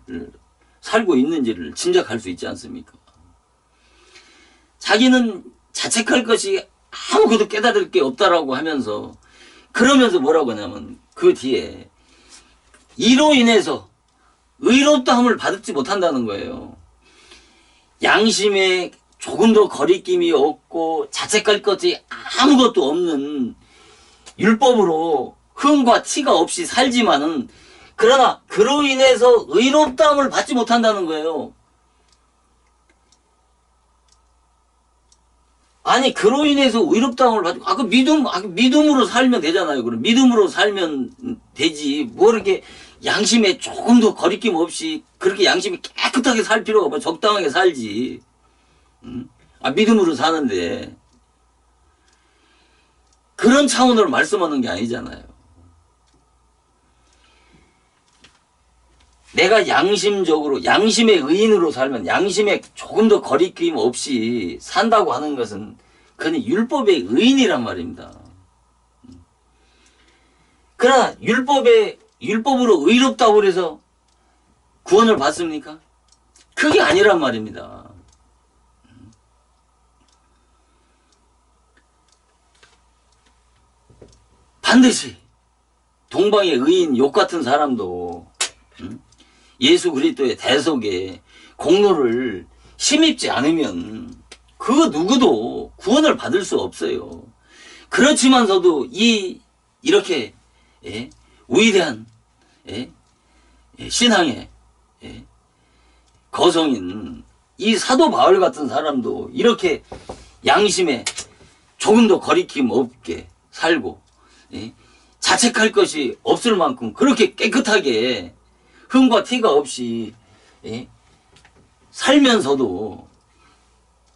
살고 있는지를 짐작할 수 있지 않습니까? 자기는 자책할 것이 아무것도 깨달을 게 없다라고 하면서 그러면서 뭐라고 하냐면 그 뒤에 이로 인해서 의롭다함을 받지 못한다는 거예요. 양심에 조금도 거리낌이 없고 자책할 것이 아무것도 없는 율법으로 흠과 티가 없이 살지만은 그러나 그로 인해서 의롭다함을 받지 못한다는 거예요. 아니, 그로 인해서 의롭다함을 받고, 믿음으로 살면 되잖아요. 그럼 믿음으로 살면 되지. 뭐 이렇게 양심에 조금도 거리낌 없이 그렇게 양심이 깨끗하게 살 필요가 없어. 적당하게 살지. 믿음으로 사는데. 그런 차원으로 말씀하는 게 아니잖아요. 내가 양심적으로, 양심의 의인으로 살면 양심에 조금도 거리낌 없이 산다고 하는 것은 그는 율법의 의인이란 말입니다. 그러나 율법으로 의롭다고 해서 구원을 받습니까? 그게 아니란 말입니다. 반드시 동방의 의인 욥 같은 사람도 예수 그리스도의 대속에 공로를 힘입지 않으면 그 누구도 구원을 받을 수 없어요. 그렇지만서도 이렇게 위대한 신앙의 거성인 이 사도 바울 같은 사람도 이렇게 양심에 조금도 거리낌 없게 살고 자책할 것이 없을 만큼 그렇게 깨끗하게 흠과 티가 없이 살면서도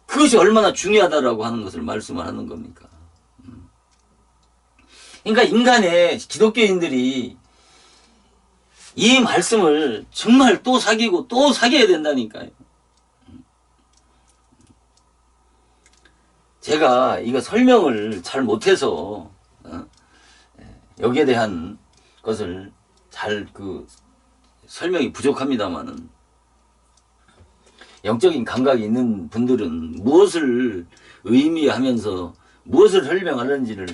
그것이 얼마나 중요하다라고 하는 것을 말씀을 하는 겁니까? 그러니까 인간의 기독교인들이 이 말씀을 정말 또 사귀고 또 사귀어야 된다니까요. 제가 이거 설명을 잘 못해서 여기에 대한 것을 잘 설명이 부족합니다만은 영적인 감각이 있는 분들은 무엇을 의미하면서 무엇을 설명하는지를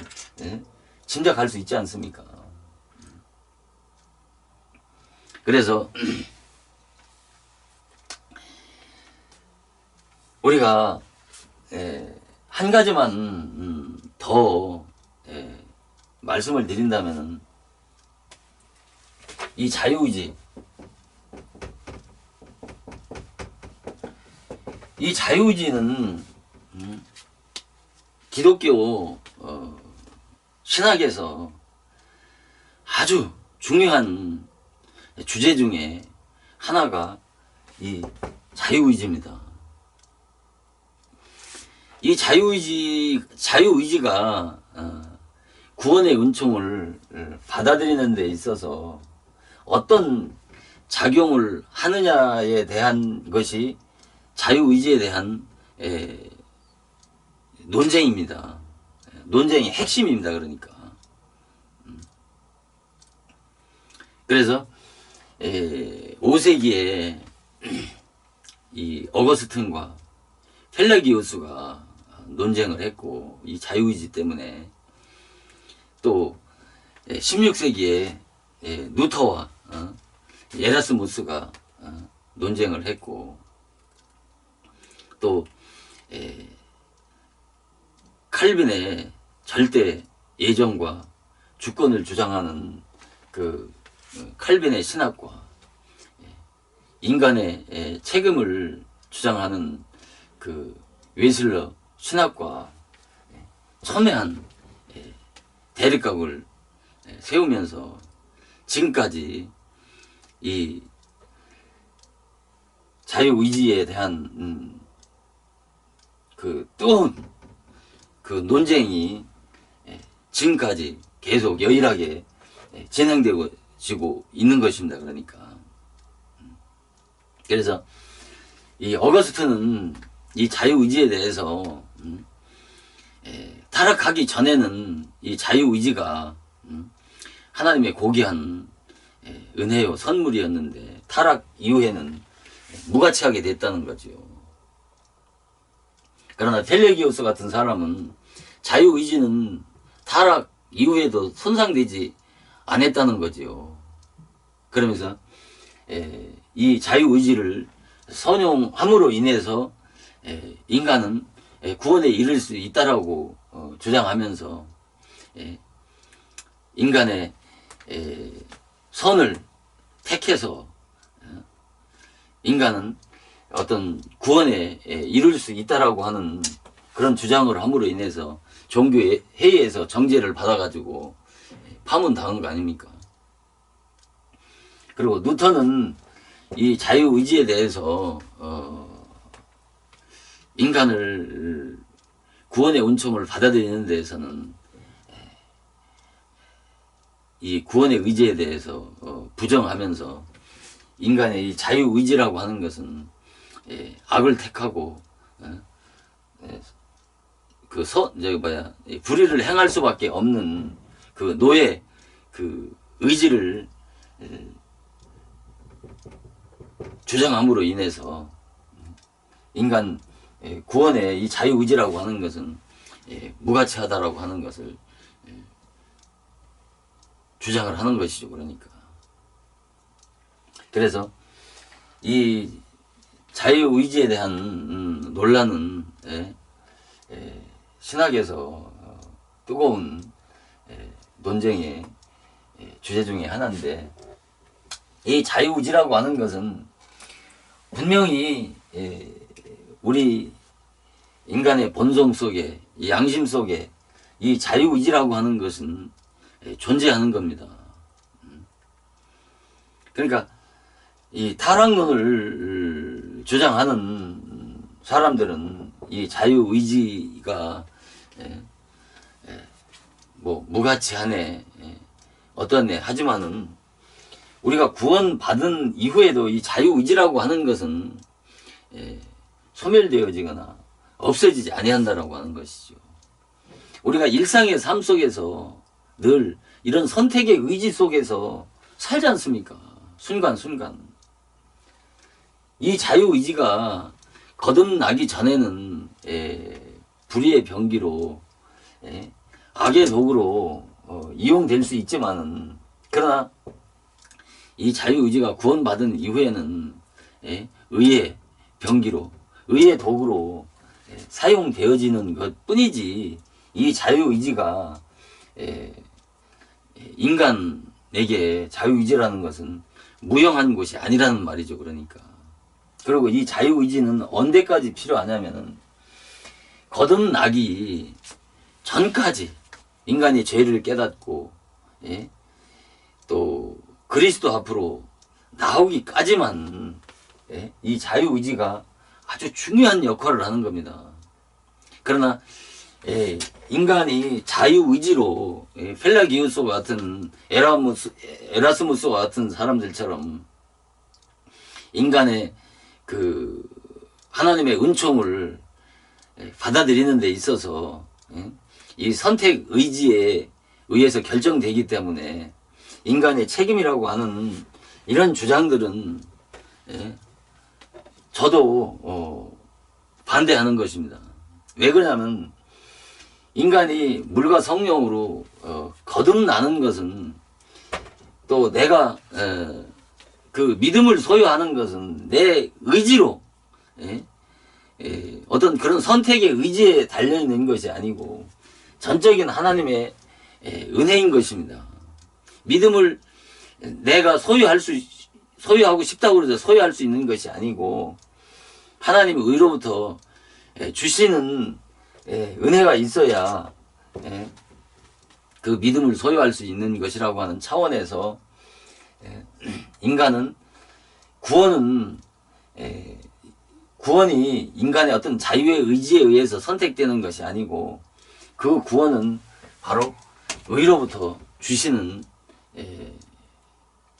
짐작할 수 있지 않습니까? 그래서 우리가 한 가지만 더 말씀을 드린다면 이 자유의지, 이 자유의지는 기독교 신학에서 아주 중요한 주제 중에 하나가 이 자유의지입니다. 이 자유의지가 구원의 은총을 받아들이는 데 있어서 어떤 작용을 하느냐에 대한 것이 자유의지에 대한 논쟁입니다. 논쟁의 핵심입니다. 그러니까. 그래서 5세기에 이 어거스틴과 펠라기우스가 논쟁을 했고, 이 자유의지 때문에 또 16세기에 루터와 에라스무스가 논쟁을 했고, 또 칼빈의 절대 예정과 주권을 주장하는 그 칼빈의 신학과 인간의 책임을 주장하는 그 웨슬러 신학과 첨예한 대립각을 세우면서 지금까지 이 자유의지에 대한 그 뜨거운 그 논쟁이 지금까지 계속 여일하게 진행되고 있는 것입니다. 그러니까. 그래서 이 어거스틴은 이 자유의지에 대해서 타락하기 전에는 이 자유의지가 하나님의 고귀한 은혜요 선물이었는데, 타락 이후에는 무가치하게 됐다는 거죠. 그러나 펠레기우스 같은 사람은 자유의지는 타락 이후에도 손상되지 않았다는 거죠. 그러면서 이 자유의지를 선용함으로 인해서 인간은 구원에 이를 수 있다라고 주장하면서 인간의 선을 택해서 인간은 어떤 구원에 이룰 수 있다라고 하는 그런 주장을 함으로 인해서 종교 회의에서 정죄를 받아가지고 파문당한 거 아닙니까? 그리고 루터는 이 자유의지에 대해서 인간을 구원의 은총을 받아들이는 데에서는 이 구원의 의지에 대해서 부정하면서 인간의 이 자유의지라고 하는 것은 악을 택하고 불의를 행할 수밖에 없는 그 노예 그 의지를 주장함으로 인해서 인간 구원의 이 자유의지라고 하는 것은 무가치하다라고 하는 것을 주장을 하는 것이죠. 그러니까. 그래서 이 자유의지에 대한 논란은 신학에서 뜨거운 논쟁의 주제 중에 하나인데, 이 자유의지라고 하는 것은 분명히 우리 인간의 본성 속에, 이 양심 속에 이 자유의지라고 하는 것은 존재하는 겁니다. 그러니까 이 타락론을 주장하는 사람들은 이 자유의지가 뭐 무가치하네, 어떠네 하지만은 우리가 구원받은 이후에도 이 자유의지라고 하는 것은 소멸되어지거나 없어지지 아니한다라고 하는 것이죠. 우리가 일상의 삶 속에서 늘 이런 선택의 의지 속에서 살지 않습니까? 순간순간. 이 자유의지가 거듭나기 전에는 불의의 병기로 예, 악의 도구로 이용될 수 있지만은, 그러나 이 자유의지가 구원받은 이후에는 예, 의의 병기로, 의의 도구로 사용되어지는 것 뿐이지, 이 자유의지가 인간에게 자유의지라는 것은 무용한 것이 아니라는 말이죠. 그러니까. 그리고 이 자유의지는 언제까지 필요하냐면은 거듭나기 전까지, 인간이 죄를 깨닫고 예? 또 그리스도 앞으로 나오기까지만 예? 이 자유의지가 아주 중요한 역할을 하는 겁니다. 그러나 예, 인간이 자유의지로 펠라기우스와 같은 에라스무스와 같은 사람들처럼 인간의 그 하나님의 은총을 받아들이는 데 있어서 이 선택 의지에 의해서 결정되기 때문에 인간의 책임이라고 하는 이런 주장들은 저도 반대하는 것입니다. 왜 그러냐면 인간이 물과 성령으로 거듭나는 것은, 또 내가 그 믿음을 소유하는 것은 내 의지로 어떤 그런 선택의 의지에 달려있는 것이 아니고 전적인 하나님의 은혜인 것입니다. 믿음을 내가 소유하고 싶다고 그래서 소유할 수 있는 것이 아니고 하나님의 의로부터 주시는 은혜가 있어야 그 믿음을 소유할 수 있는 것이라고 하는 차원에서 인간은 구원이 인간의 어떤 자유의 의지에 의해서 선택되는 것이 아니고 그 구원은 바로 의로부터 주시는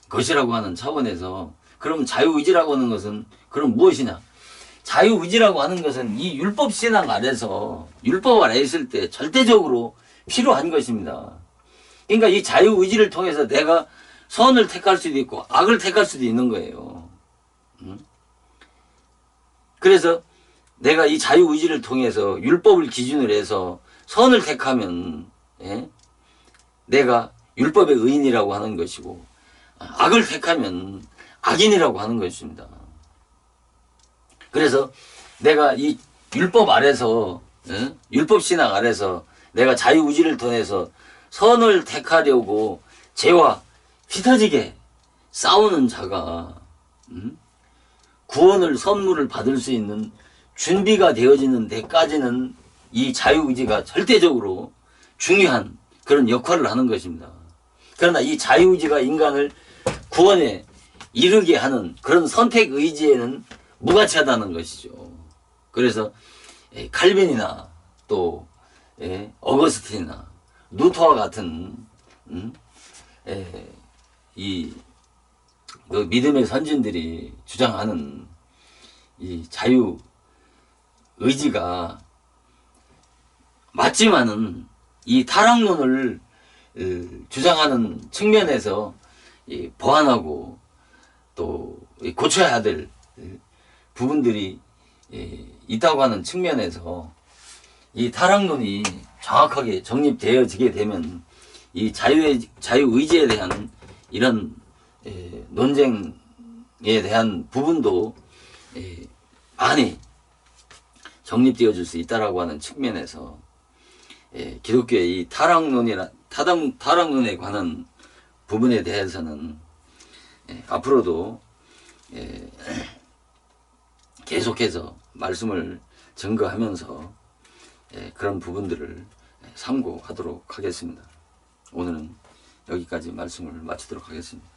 것이라고 하는 차원에서, 그럼 자유의지라고 하는 것은 그럼 무엇이냐? 자유의지라고 하는 것은 이 율법 신앙 아래서, 율법 아래 있을 때 절대적으로 필요한 것입니다. 그러니까 이 자유의지를 통해서 내가 선을 택할 수도 있고 악을 택할 수도 있는 거예요. 그래서 내가 이 자유의지를 통해서 율법을 기준으로 해서 선을 택하면 내가 율법의 의인이라고 하는 것이고, 악을 택하면 악인이라고 하는 것입니다. 그래서 내가 이 율법 아래서, 율법 신앙 아래서 내가 자유의지를 통해서 선을 택하려고 죄와 휘터지게 싸우는 자가 구원을 선물을 받을 수 있는 준비가 되어지는 데까지는 이 자유의지가 절대적으로 중요한 그런 역할을 하는 것입니다. 그러나 이 자유의지가 인간을 구원에 이르게 하는 그런 선택 의지에는 무가치하다는 것이죠. 그래서 칼빈이나 또 어거스틴이나 루터와 같은 이 믿음의 선진들이 주장하는 이 자유 의지가 맞지만은 이 타락론을 주장하는 측면에서 보완하고 또 고쳐야 될 부분들이 있다고 하는 측면에서 이 타락론이 정확하게 정립되어지게 되면 이 자유의지에 대한 이런 논쟁에 대한 부분도 많이 정립되어질 수 있다라고 하는 측면에서 기독교의 이 타락론에 관한 부분에 대해서는 앞으로도 계속해서 말씀을 증거하면서 그런 부분들을 참고하도록 하겠습니다. 오늘은 여기까지 말씀을 마치도록 하겠습니다.